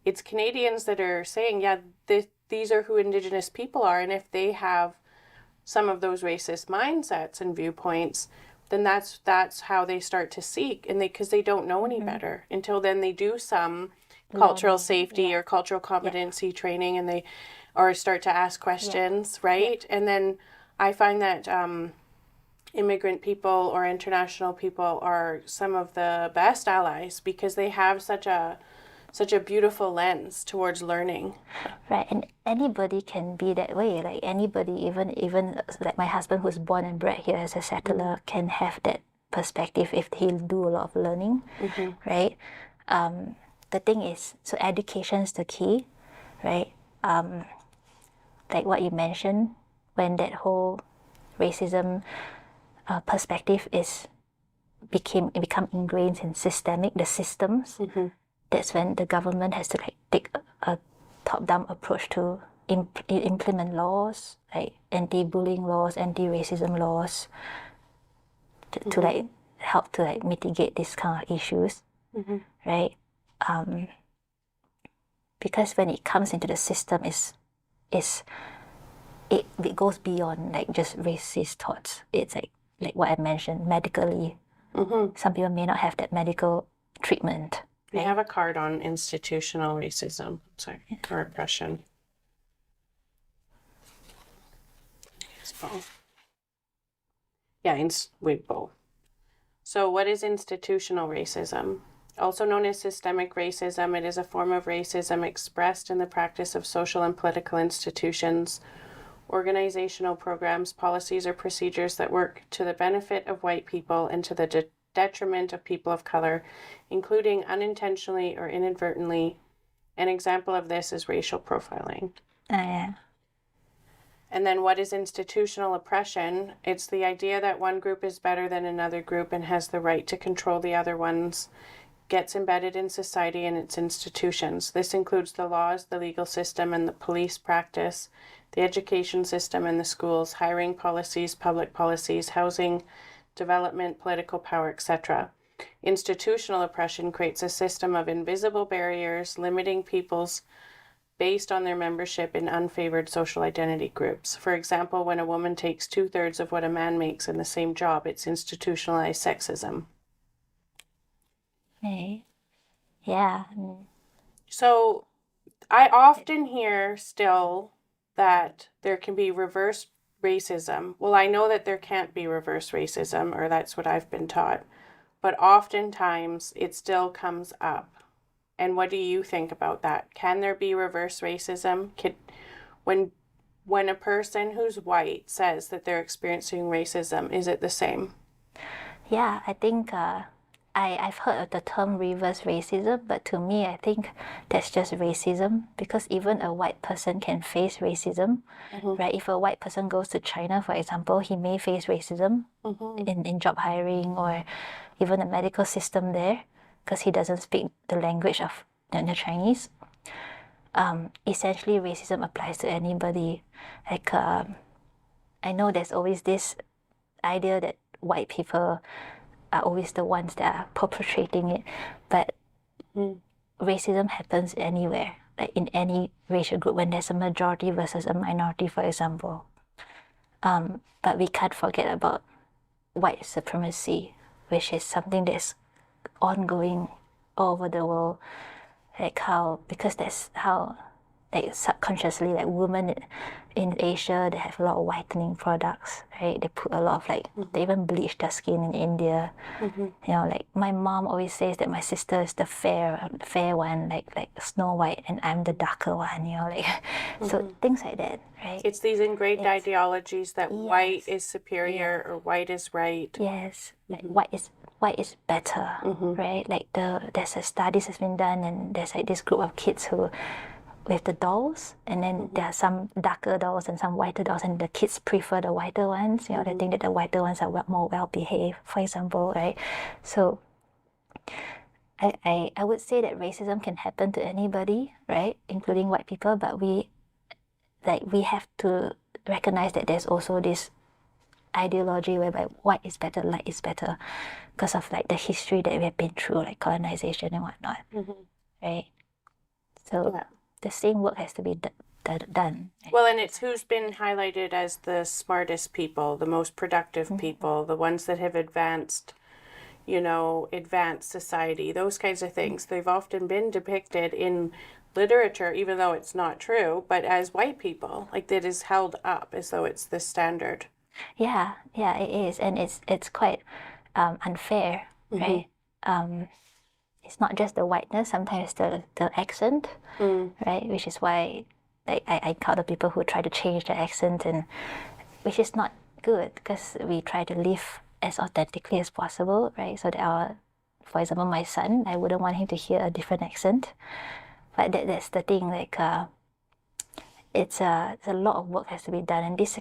it's Canadians that are saying, these are who Indigenous people are. And if they have some of those racist mindsets and viewpoints, then that's how they start to seek, and because they don't know any better. Until then, they do some cultural safety or cultural competency training, and they start to ask questions, right? And then I find that immigrant people or international people are some of the best allies because they have such a beautiful lens towards learning. Right, and anybody can be that way. Like anybody, even like my husband who's born and bred here as a settler can have that perspective if he'll do a lot of learning, right? The thing is, so education is the key, right? Like what you mentioned, when that whole racism perspective become ingrained in the systems. That's when the government has to like take a top-down approach to implement laws, like anti-bullying laws, anti-racism laws, to like help to like mitigate this kind of issues, right? Because when it comes into the system, it goes beyond like just racist thoughts. It's like what I mentioned, medically. Some people may not have that medical treatment. We Right? have a card on institutional racism, or oppression. It's both. Yeah, with both. So what is institutional racism? Also known as systemic racism, it is a form of racism expressed in the practice of social and political institutions, organizational programs, policies, or procedures that work to the benefit of white people and to the detriment of people of color, including unintentionally or inadvertently. An example of this is racial profiling. Yeah. And then what is institutional oppression? It's the idea that one group is better than another group and has the right to control the other ones, gets embedded in society and its institutions. This includes the laws, the legal system, and the police practice, the education system and the schools, hiring policies, public policies, housing, development, political power, etc. Institutional oppression creates a system of invisible barriers limiting people's based on their membership in unfavored social identity groups. For example, when a woman takes 2/3 of what a man makes in the same job, it's institutionalized sexism. Okay. Yeah. So I often hear still that there can be reverse racism. Well, I know that there can't be reverse racism, or that's what I've been taught, but oftentimes it still comes up. And what do you think about that? Can there be reverse racism? When a person who's white says that they're experiencing racism, is it the same? Yeah, I think I've heard of the term reverse racism, but to me, I think that's just racism, because even a white person can face racism, right? If a white person goes to China, for example, he may face racism in job hiring or even the medical system there, because he doesn't speak the language of the Chinese. Essentially, racism applies to anybody. Like, I know there's always this idea that white people are always the ones that are perpetrating it, but racism happens anywhere, like in any racial group when there's a majority versus a minority, for example. But we can't forget about white supremacy, which is something that's ongoing all over the world. Like because that's how, like subconsciously, like women in Asia, they have a lot of whitening products, right? They put a lot of they even bleach their skin in India. You know, like my mom always says that my sister is the fair one, like Snow White, and I'm the darker one. You know, like so things like that, right? It's these ingrained ideologies that white is superior or white is right. Yes, like white is better, right? Like there's a studies has been done, and there's like this group of kids who with the dolls, and then there are some darker dolls and some whiter dolls, and the kids prefer the whiter ones. You know, they think that the whiter ones are more well behaved, for example, right? So I would say that racism can happen to anybody, right, including white people, but we have to recognize that there's also this ideology whereby white is better, light is better, because of like the history that we have been through, like colonization and whatnot, right? So the same work has to be done. Well, and it's who's been highlighted as the smartest people, the most productive people, the ones that have advanced society, those kinds of things. They've often been depicted in literature, even though it's not true, but as white people, like that is held up as though it's the standard. Yeah, it is, and it's quite unfair, right? It's not just the whiteness, sometimes the accent, right? Which is why I encounter people who try to change their accent, and which is not good, because we try to live as authentically as possible, right? So that for example, my son, I wouldn't want him to hear a different accent, but that's the thing, like it's a lot of work has to be done, and this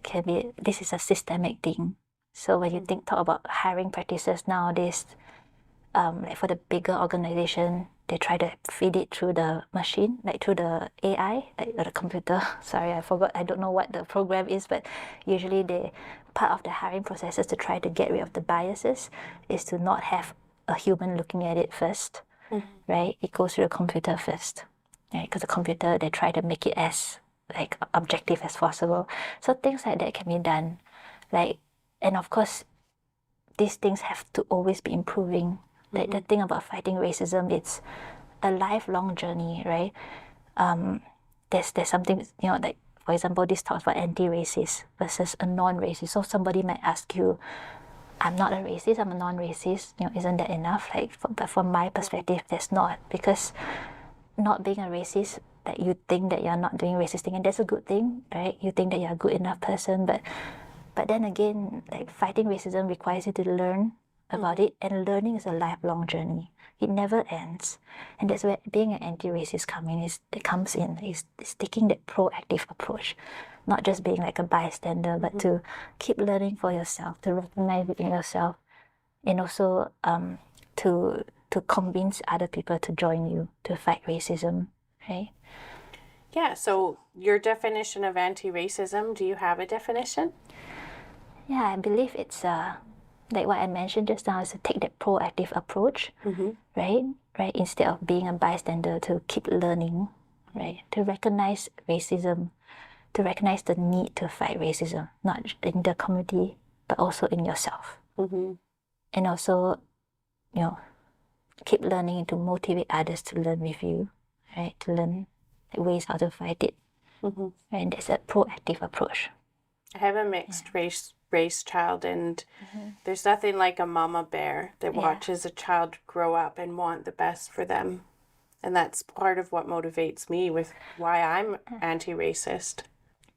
is a systemic thing. So when you talk about hiring practices nowadays, like for the bigger organization, they try to feed it through the machine, like through the AI, like the computer. Sorry, I forgot. I don't know what the program is, but usually part of the hiring processes to try to get rid of the biases is to not have a human looking at it first, right? It goes through the computer first, right? Because the computer, they try to make it as like objective as possible. So things like that can be done, like, and of course, these things have to always be improving. Like the thing about fighting racism, it's a lifelong journey, right? There's something, like for example, this talks about anti-racist versus a non-racist. So somebody might ask you, I'm not a racist, I'm a non-racist, isn't that enough? But from my perspective, that's not, because not being a racist, that you think that you're not doing racist thing, and that's a good thing, right? You think that you're a good enough person, but then again, like fighting racism requires you to learn about it, and learning is a lifelong journey. It never ends, and that's where being an anti-racist comes in. Is taking that proactive approach, not just being like a bystander, but to keep learning for yourself, to recognize it in yourself, and also to convince other people to join you to fight racism, right? Yeah. So your definition of anti-racism, do you have a definition? Yeah, I believe it's like what I mentioned just now, is to take that proactive approach, right? Instead of being a bystander, to keep learning, right? To recognize racism, to recognize the need to fight racism, not in the community, but also in yourself. And also, keep learning and to motivate others to learn with you, right? To learn ways how to fight it. Right? And that's a proactive approach. I have a mixed race child, and there's nothing like a mama bear that watches a child grow up and want the best for them. And that's part of what motivates me with why I'm anti-racist.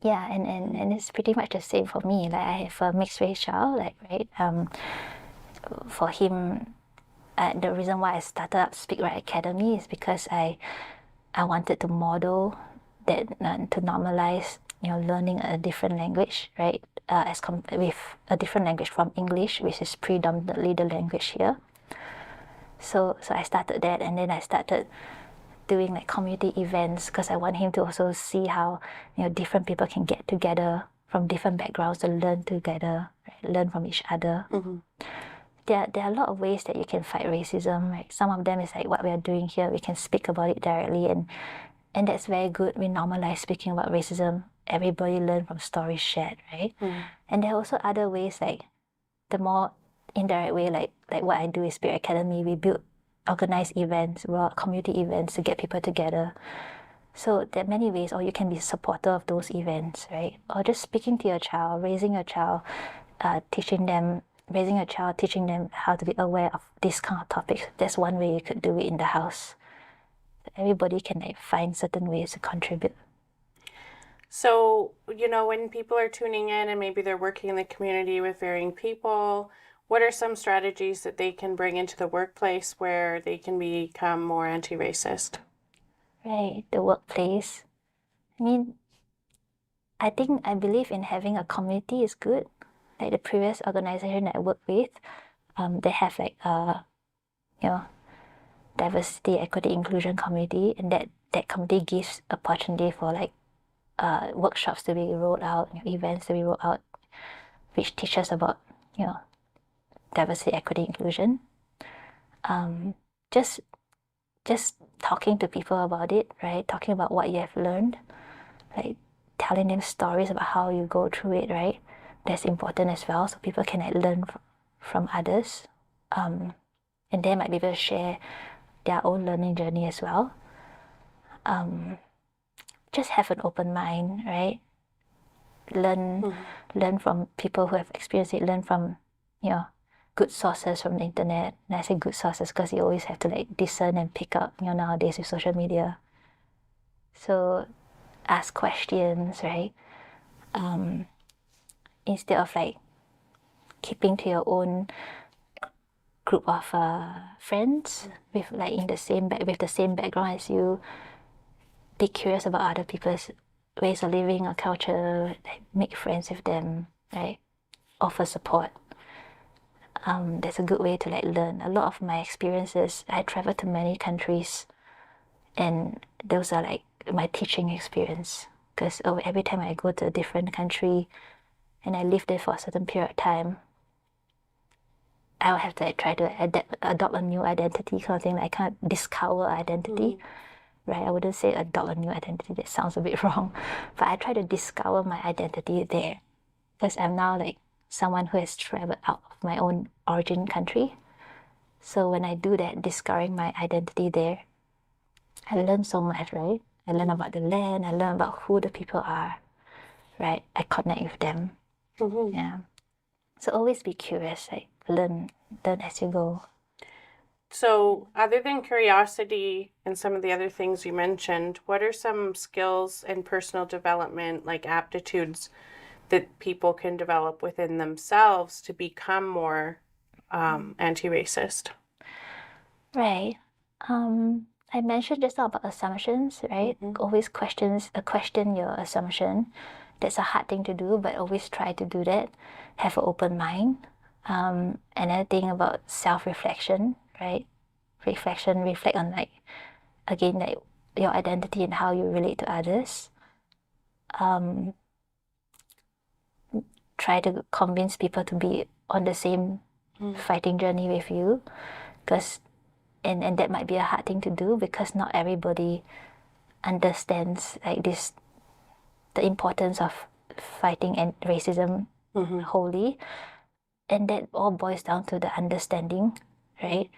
Yeah, and it's pretty much the same for me. Like, I have a mixed race child, for him, the reason why I started up Speak Right Academy is because I wanted to model that, to normalize, learning a different language, right? With a different language from English, which is predominantly the language here. So I started that, and then I started doing like community events, because I want him to also see how different people can get together from different backgrounds to learn together, right? Learn from each other. There are a lot of ways that you can fight racism. Right? Some of them is like what we are doing here. We can speak about it directly, and that's very good. We normalize speaking about racism. Everybody learn from stories shared, right? And there are also other ways, like the more indirect way, like what I do is Spirit Academy. We build organized events, community events to get people together. So there are many ways, or you can be a supporter of those events, right? Or just speaking to your child, raising your child, teaching them how to be aware of this kind of topics. That's one way you could do it in the house. Everybody can find certain ways to contribute. So, when people are tuning in and maybe they're working in the community with varying people, what are some strategies that they can bring into the workplace where they can become more anti-racist? Right, the workplace. I believe in having a community is good. Like the previous organization that I worked with, they have diversity, equity, inclusion committee, and that committee gives opportunity for workshops to be rolled out, events to be rolled out, which teaches about diversity, equity, inclusion. Just talking to people about it, right? Talking about what you have learned, like telling them stories about how you go through it, right? That's important as well, so people can learn from others, and they might be able to share their own learning journey as well. Just have an open mind, right? Learn from people who have experienced it. Learn from good sources from the internet. And I say good sources because you always have to discern and pick up nowadays with social media. So ask questions, right? Instead of keeping to your own group of friends with the same background as you. Be curious about other people's ways of living or culture. Make friends with them, right? Offer support. that's a good way to like learn. A lot of my experiences, I traveled to many countries, and those are like my teaching experience. Because every time I go to a different country and I live there for a certain period of time, I'll have to like, try to adopt a new identity kind of thing. Like, I can't discover identity, right? I wouldn't say adopt a new identity. That sounds a bit wrong. But I try to discover my identity there. Because I'm now like someone who has traveled out of my own origin country. So when I do that, discovering my identity there, I learn so much, right? I learn about the land, I learn about who the people are, right? I connect with them. Yeah. So always be curious, like learn as you go. So, other than curiosity and some of the other things you mentioned, what are some skills and personal development, like aptitudes, that people can develop within themselves to become more anti-racist? Right. I mentioned just now about assumptions, right? Always question your assumption. That's a hard thing to do, but always try to do that. Have an open mind. Another thing about self-reflection, right? Reflect on like your identity and how you relate to others. Try to convince people to be on the same fighting journey with you, because and that might be a hard thing to do because not everybody understands like the importance of fighting and racism wholly, and that all boils down to the understanding, right?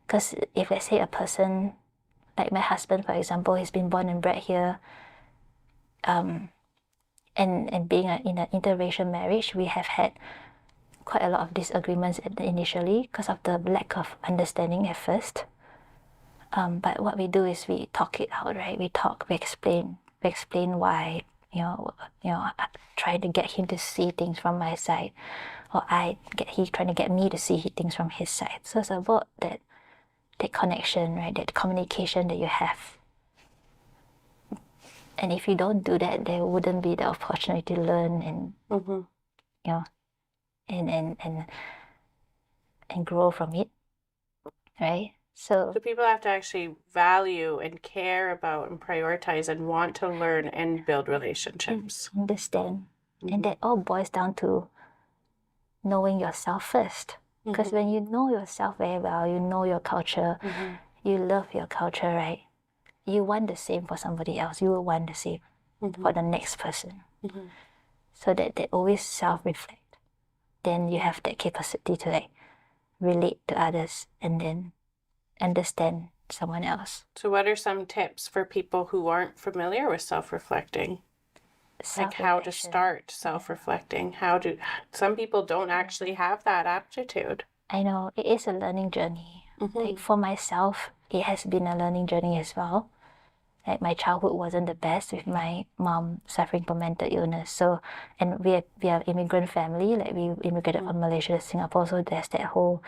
Because if let's say a person like my husband, for example, he's been born and bred here, and being in an interracial marriage, we have had quite a lot of disagreements initially because of the lack of understanding at first. But what we do is we talk it out, right? We explain why, trying to get him to see things from my side, or he's trying to get me to see things from his side. So it's about that connection, right? That communication that you have. And if you don't do that, there wouldn't be the opportunity to learn and and grow from it, right? So people have to actually value and care about and prioritize and want to learn and build relationships. Understand. And that all boils down to knowing yourself first. Because when you know yourself very well, you know your culture, you love your culture, right? You want the same for somebody else. You will want the same for the next person. So that they always self-reflect. Then you have that capacity to like relate to others and then understand someone else. So what are some tips for people who aren't familiar with self-reflecting? Like how to start self-reflecting? Some people don't actually have that aptitude. I know, it is a learning journey. Like for myself, it has been a learning journey as well. Like my childhood wasn't the best with my mom suffering from mental illness. So, and we are immigrant family. Like we immigrated from Malaysia to Singapore. So there's that whole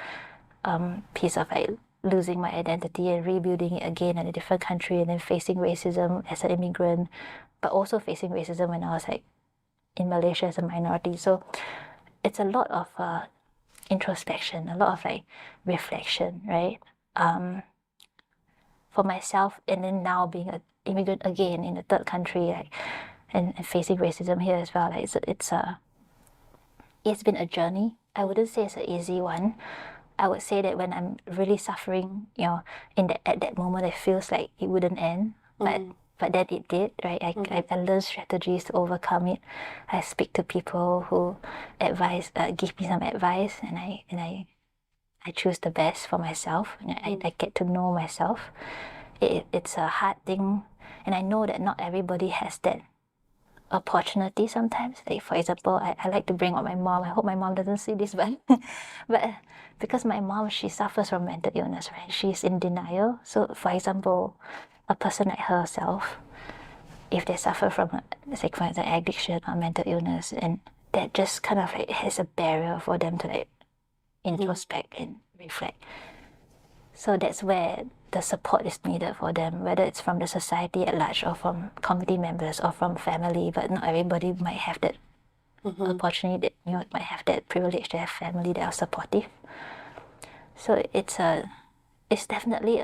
piece of like losing my identity and rebuilding it again in a different country, and then facing racism as an immigrant, but also facing racism when I was like in Malaysia as a minority. So it's a lot of introspection, a lot of like reflection, right? For myself, and then now being an immigrant again in a third country, like, and facing racism here as well, like it's been a journey. I wouldn't say it's an easy one. I would say that when I'm really suffering, at that moment, it feels like it wouldn't end, but then it did, right? I learned strategies to overcome it. I speak to people who give me some advice, and I choose the best for myself, and I get to know myself. It's a hard thing, and I know that not everybody has that opportunity sometimes. Like for example, I like to bring up my mom. I hope my mom doesn't see this, but because my mom, she suffers from mental illness, right? She's in denial. So for example, a person like herself, if they suffer from for example, addiction or mental illness, and that just kind of like has a barrier for them to like introspect and reflect. So that's where the support is needed for them, whether it's from the society at large or from community members or from family, but not everybody might have that opportunity that might have that privilege to have family that are supportive. So it's definitely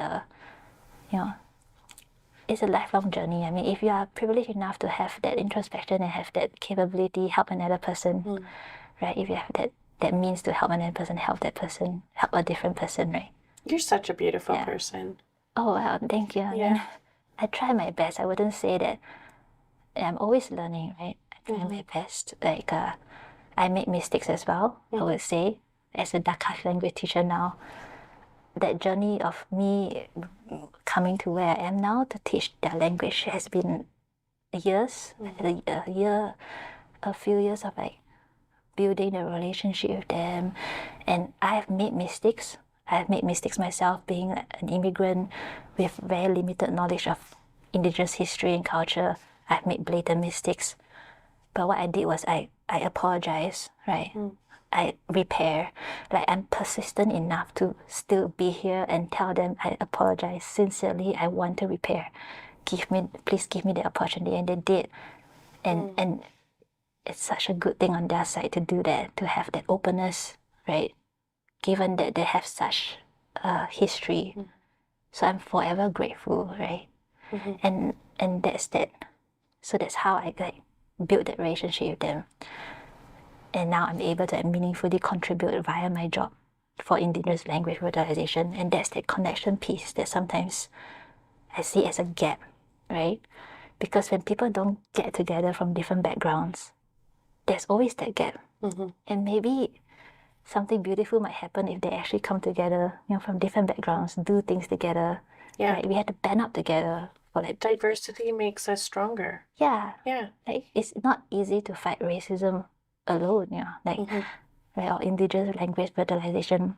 it's a lifelong journey. I mean, if you are privileged enough to have that introspection and have that capability, help another person, right? If you have that means to help another person, help that person, help a different person, right? You're such a beautiful person. Oh, well, thank you. Yeah. I try my best. I wouldn't say that I'm always learning, right? I try my best. Like, I make mistakes as well, I would say. As a Dakash language teacher now, that journey of me coming to where I am now to teach their language has been years, a few years of like building a relationship with them. And I've made mistakes. I've made mistakes myself being an immigrant with very limited knowledge of indigenous history and culture. I've made blatant mistakes. But what I did was I apologize, right? I repair. Like, I'm persistent enough to still be here and tell them I apologize sincerely. I want to repair. Please give me the opportunity. And they did. And it's such a good thing on their side to do that, to have that openness, right? Given that they have such a history. So I'm forever grateful, right? And that's that. So that's how I built that relationship with them. And now I'm able to meaningfully contribute via my job for Indigenous language revitalization. And that's that connection piece that sometimes I see as a gap, right? Because when people don't get together from different backgrounds, there's always that gap. And maybe something beautiful might happen if they actually come together, from different backgrounds, do things together. Yeah. Right? We had to band up together. For like diversity makes us stronger. Yeah. Yeah. Like, it's not easy to fight racism alone, right, or indigenous language fertilization.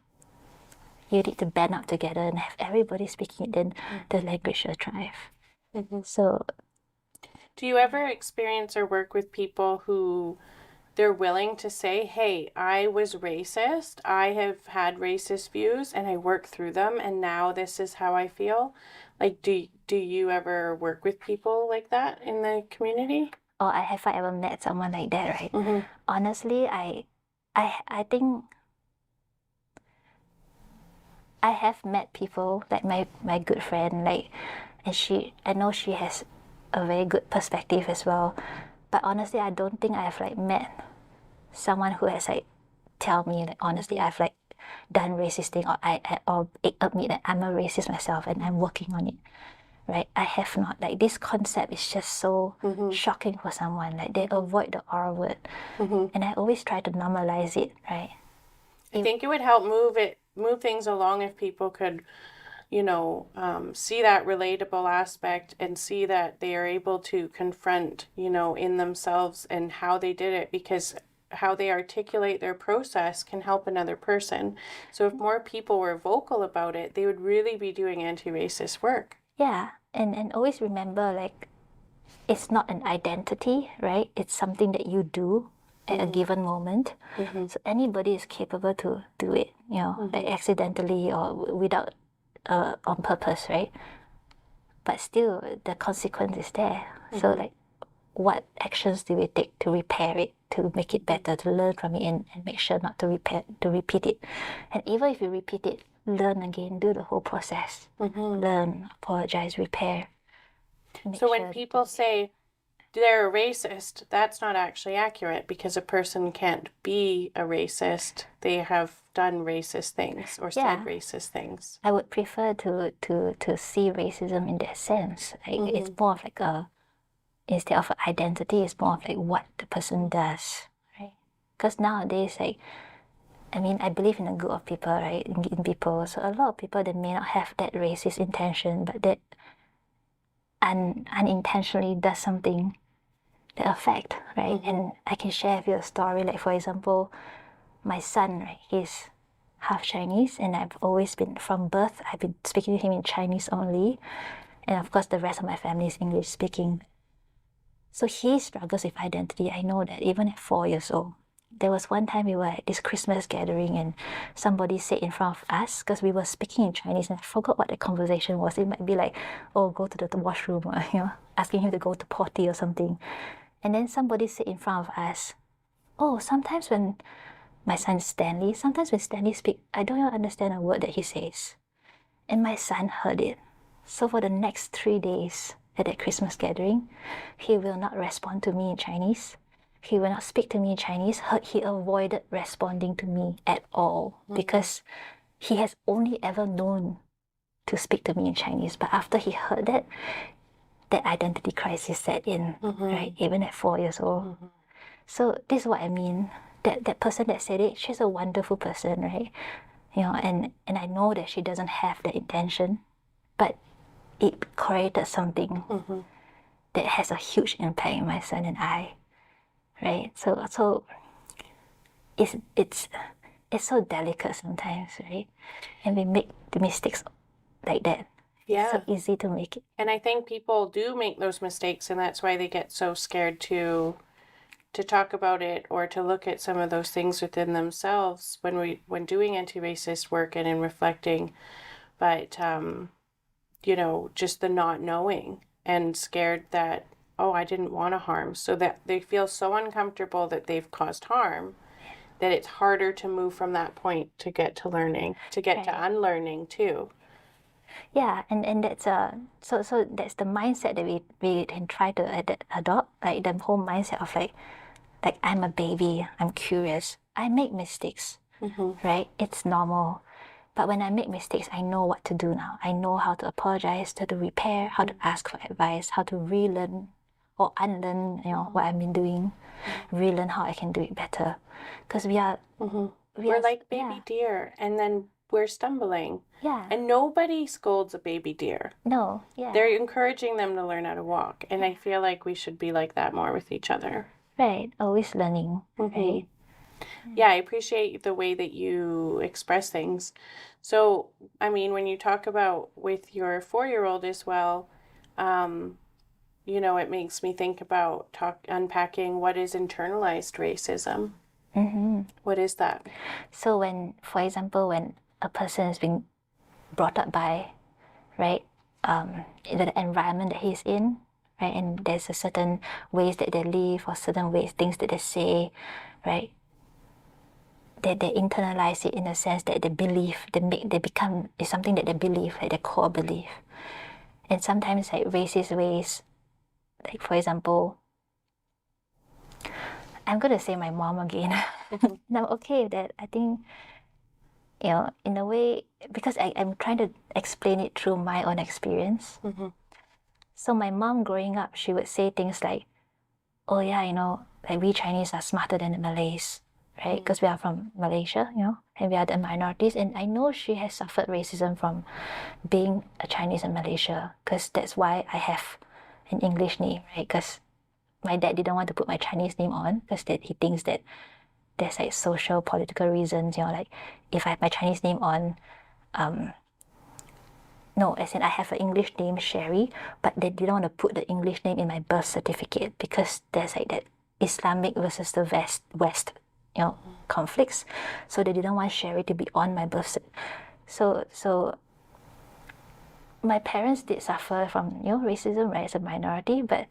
You need to band up together and have everybody speaking it, then the language will thrive. So, do you ever experience or work with people who they're willing to say, hey, I was racist, I have had racist views, and I work through them, and now this is how I feel? Like, do you ever work with people like that in the community? Or have I ever met someone like that, right? Honestly, I think I have met people, like my good friend, like, and I know she has a very good perspective as well. But honestly, I don't think I have met someone who has tell me honestly I've done racist thing, or I admit that I'm a racist myself and I'm working on it. Right? I have not. This concept is just so shocking for someone. They avoid the R word. And I always try to normalize it, right? I think it would help move things along if people could, see that relatable aspect and see that they are able to confront, in themselves and how they did it, because how they articulate their process can help another person. So if more people were vocal about it, they would really be doing anti-racist work. Yeah, and always remember, it's not an identity, right? It's something that you do at a given moment. So anybody is capable to do it, accidentally or without on purpose, right? But still, the consequence is there. So what actions do we take to repair it, to make it better, to learn from it, and make sure not to repeat it? And even if you repeat it, learn again, do the whole process. Learn, apologize, repair. So when people say they're a racist, that's not actually accurate, because a person can't be a racist. They have done racist things or said racist things. I would prefer to see racism in that sense. It's more of instead of identity, it's more of what the person does, right? Because nowadays, I believe in a group of people, right? In people. So a lot of people, they may not have that racist intention, but that unintentionally does something that affect, right? And I can share with you a story. For example, my son, right? He's half Chinese, and I've always been, from birth, I've been speaking to him in Chinese only. And of course, the rest of my family is English speaking. So he struggles with identity. I know that even at 4 years old. There was one time we were at this Christmas gathering and somebody said in front of us, because we were speaking in Chinese, and I forgot what the conversation was. It might be go to the washroom, or, asking him to go to potty or something. And then somebody said in front of us, oh, sometimes when my son Stanley, sometimes when Stanley speaks, I don't even understand a word that he says. And my son heard it. So for the next 3 days at that Christmas gathering, he will not respond to me in Chinese. He will not speak to me in Chinese. He avoided responding to me at all because he has only ever known to speak to me in Chinese. But after he heard that, that identity crisis set in, right? Even at 4 years old. So this is what I mean. That person that said it, she's a wonderful person, right? You know, and I know that she doesn't have the intention, but it created something that has a huge impact in my son and I, right? So it's so delicate sometimes, right? And we make the mistakes like that. Yeah. It's so easy to make it. And I think people do make those mistakes, and that's why they get so scared to talk about it or to look at some of those things within themselves when doing anti-racist work and in reflecting. But you know, just the not knowing and scared that, oh, I didn't want to harm, so that they feel so uncomfortable that they've caused harm that it's harder to move from that point to get to learning, to get to unlearning too. Yeah, and that's so that's the mindset that we can try to adopt, like the whole mindset of like I'm a baby, I'm curious, I make mistakes, right? It's normal. But when I make mistakes, I know what to do now. I know how to apologize, how to repair, how to ask for advice, how to relearn or unlearn, you know, what I've been doing, relearn how I can do it better. Because we're like baby deer, and then we're stumbling. Yeah. And nobody scolds a baby deer. No, yeah. They're encouraging them to learn how to walk. And I feel like we should be like that more with each other. Right, always learning, right? Yeah, I appreciate the way that you express things. So, I mean, when you talk about with your 4-year-old as well, you know, it makes me think about unpacking what is internalized racism. What is that? So when, for example, when a person is being brought up by, right, the environment that he's in, right, and there's a certain ways that they live or certain ways, things that they say, right, they internalize it in the sense that they believe, they become, it's something that they believe, like their core belief. And sometimes like racist ways, like for example, I'm going to say my mom again. And I'm okay with that. I think, you know, in a way, because I'm trying to explain it through my own experience. So my mom growing up, she would say things like, oh yeah, you know, like we Chinese are smarter than the Malays, right? Because we are from Malaysia, you know, and we are the minorities. And I know she has suffered racism from being a Chinese in Malaysia, because that's why I have an English name, right? Because my dad didn't want to put my Chinese name on because he thinks that there's like social, political reasons, you know, like if I have my Chinese name on, no, as in I have an English name, Cherie, but they didn't want to put the English name in my birth certificate because there's like that Islamic versus the West, you know, conflicts. So they didn't want Cherie to be on my birth certificate. So my parents did suffer from, you know, racism, right, as a minority, but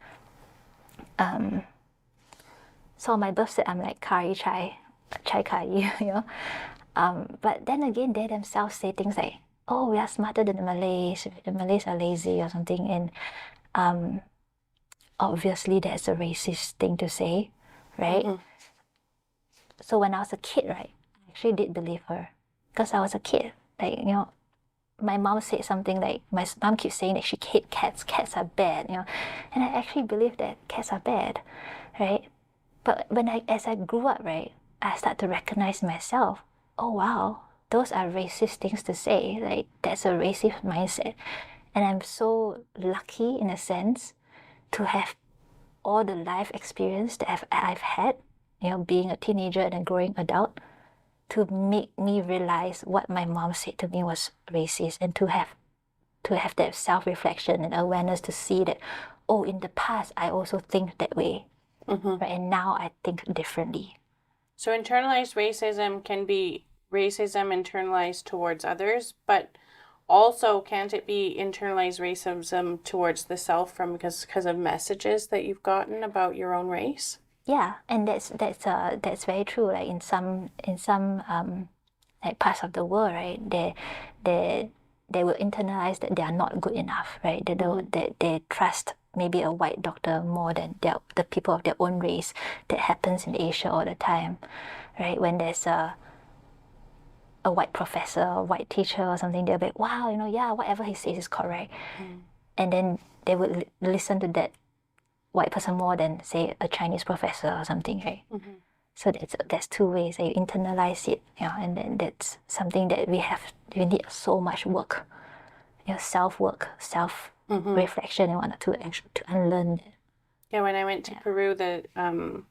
so on my birth cert, I'm like Cherie Chai, Chai Kai, you know. But then again, they themselves say things like, oh, we are smarter than the Malays are lazy or something. And obviously that's a racist thing to say, right? So when I was a kid, right, I actually did believe her because I was a kid. Like, you know, my mom said something like, my mom keeps saying that she hates cats are bad, you know, and I actually believe that cats are bad, right? But as I grew up, right, I start to recognize myself, oh wow, those are racist things to say, like that's a racist mindset. And I'm so lucky in a sense to have all the life experience that I've had, you know, being a teenager and a growing adult, to make me realize what my mom said to me was racist, and to have that self-reflection and awareness to see that, oh, in the past I also think that way, right? And now I think differently. So internalized racism can be racism internalized towards others, but also can't it be internalized racism towards the self because of messages that you've gotten about your own race? Yeah, and that's very true. Like in some like parts of the world, right? They will internalize that they are not good enough, right? They don't they trust maybe a white doctor more than the people of their own race. That happens in Asia all the time, right? When there's a white professor, a white teacher or something, they'll be like, wow, yeah, whatever he says is correct. And then they would listen to that white person more than, say, a Chinese professor or something, right? So that's two ways that you internalize it, and then that's something that we need so much work, self-work, self-reflection, and whatnot to unlearn it. Yeah, when I went to Peru, the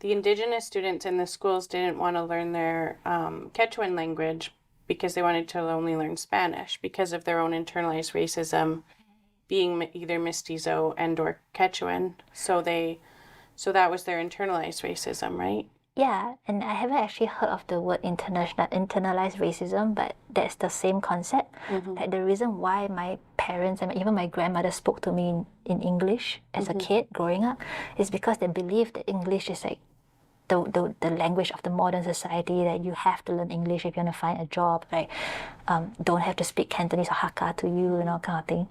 indigenous students in the schools didn't want to learn their Quechuan language because they wanted to only learn Spanish because of their own internalized racism, being either mestizo and or Quechuan. So that was their internalized racism, right? Yeah, and I haven't actually heard of the word internalized racism, but that's the same concept. Like the reason why my parents and even my grandmother spoke to me in English as a kid growing up is because they believe that English is like the language of the modern society, that you have to learn English if you want to find a job, right? Don't have to speak Cantonese or Hakka to you, kind of thing.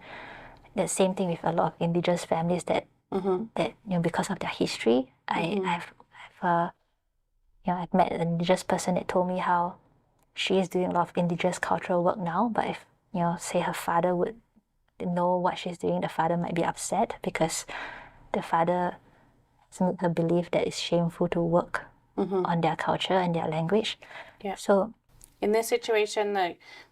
The same thing with a lot of indigenous families that because of their history, I've met an indigenous person that told me how she is doing a lot of indigenous cultural work now, but if say her father would know what she's doing, the father might be upset because the father has made her believe that it's shameful to work on their culture and their language. Yeah. So in this situation,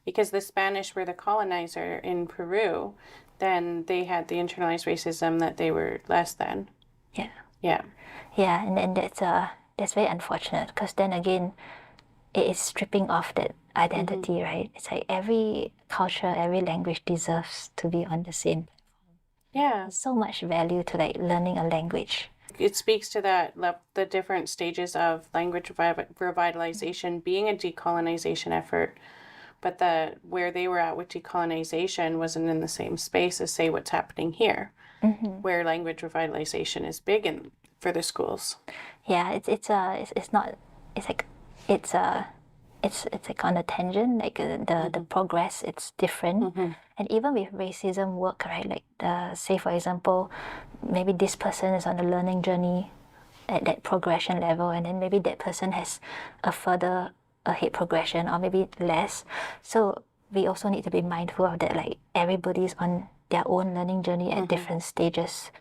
because the Spanish were the colonizer in Peru, then they had the internalized racism that they were less than. Yeah. Yeah. Yeah, and that's very unfortunate because then again, it is stripping off that identity, right? It's like every culture, every language deserves to be on the same platform. Yeah. There's so much value to like learning a language. It speaks to the different stages of language revitalization being a decolonization effort, but where they were at with decolonization wasn't in the same space as, say, what's happening here, where language revitalization is big for the schools. Yeah, it's like on a tangent, like the progress, it's different. And even with racism work, right, like say for example, maybe this person is on a learning journey at that progression level, and then maybe that person has a further ahead progression or maybe less. So we also need to be mindful of that, like everybody's on their own learning journey at different stages,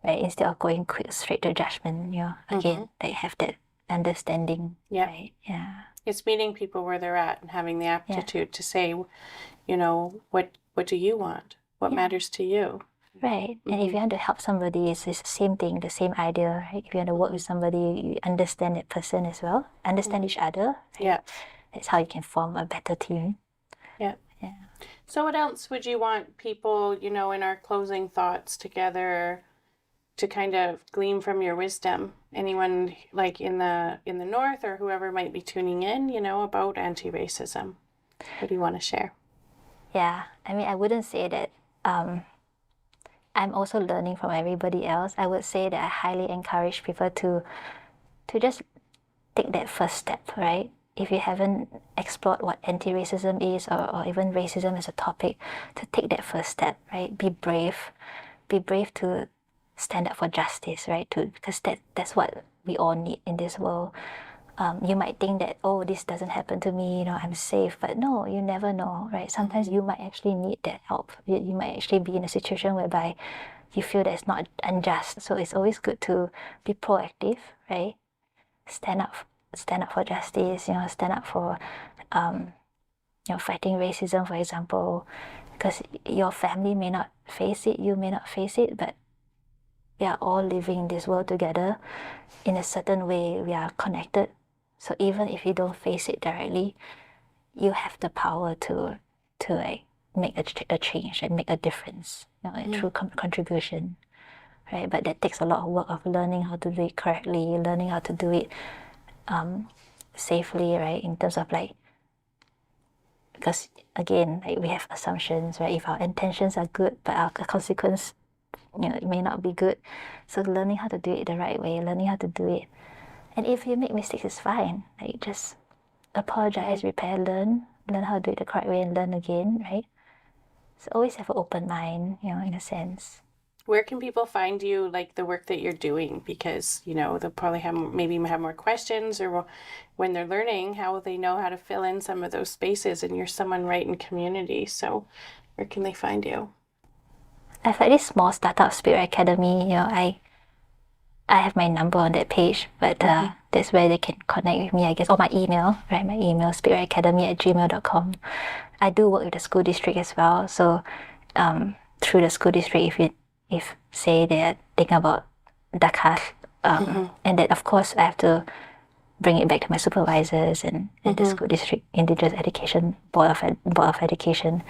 right? Instead of going straight to judgment, again, they have that understanding. Yeah. Right? Yeah. It's meeting people where they're at and having the aptitude to say, what do you want? What matters to you? Right. And if you want to help somebody, it's the same thing, the same idea, right? If you want to work with somebody, you understand that person as well, understand each other. Right? Yeah. That's how you can form a better team. Yeah. Yeah. So what else would you want people, in our closing thoughts together to kind of glean from your wisdom? Anyone like in the North or whoever might be tuning in, about anti-racism? What do you want to share? Yeah. I mean, I wouldn't say that I'm also learning from everybody else. I would say that I highly encourage people to just take that first step, right? If you haven't explored what anti-racism is or even racism as a topic, to take that first step, right? Be brave to stand up for justice, right? Because that's what we all need in this world. You might think that, oh, this doesn't happen to me, I'm safe, but no, you never know, right? Sometimes you might actually need that help. You might actually be in a situation whereby you feel that it's not unjust. So it's always good to be proactive, right? Stand up for justice, stand up for fighting racism, for example, because your family may not face it, you may not face it, but we are all living in this world together. In a certain way, we are connected. So even if you don't face it directly, you have the power to like make a change and make a difference, through contribution, right? But that takes a lot of work of learning how to do it correctly, learning how to do it safely, right? In terms of like, because again, like we have assumptions, right? If our intentions are good, but our consequence it may not be good. So learning how to do it the right way, learning how to do it. And if you make mistakes, it's fine. Like, just apologize, repair, learn how to do it the correct way and learn again, right? So always have an open mind, in a sense. Where can people find you, like the work that you're doing? Because, they'll probably have more questions, or when they're learning, how will they know how to fill in some of those spaces? And you're someone right in community. So where can they find you? I have like this small startup, Spirit Academy. I have my number on that page, but that's where they can connect with me, I guess, or my email, right? My email, spiritacademy@gmail.com. I do work with the school district as well. So through the school district, if say they're thinking about DACA, and that, of course, I have to bring it back to my supervisors and the school district Indigenous Education Board of Education.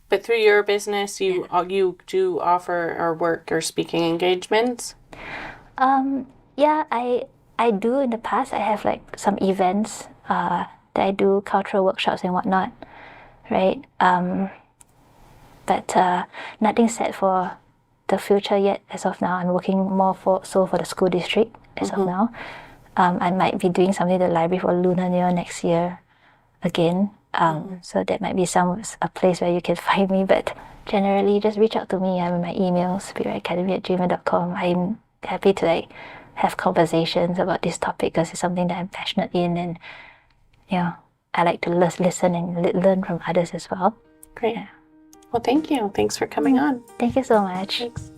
But through your business, you do offer or work or speaking engagements? Yeah, I do in the past. I have like some events that I do, cultural workshops and whatnot, right? But nothing set for the future yet as of now. I'm working more for the school district as of now. I might be doing something at the library for Lunar New Year next year again. So that might be a place where you can find me. But generally, just reach out to me. I'm in my email, spiritacademy@gmail.com. I'm happy to have conversations about this topic because it's something that I'm passionate in, and I like to listen and learn from others as well. Great. Yeah. Well, thank you. Thanks for coming on. Thank you so much. Thanks.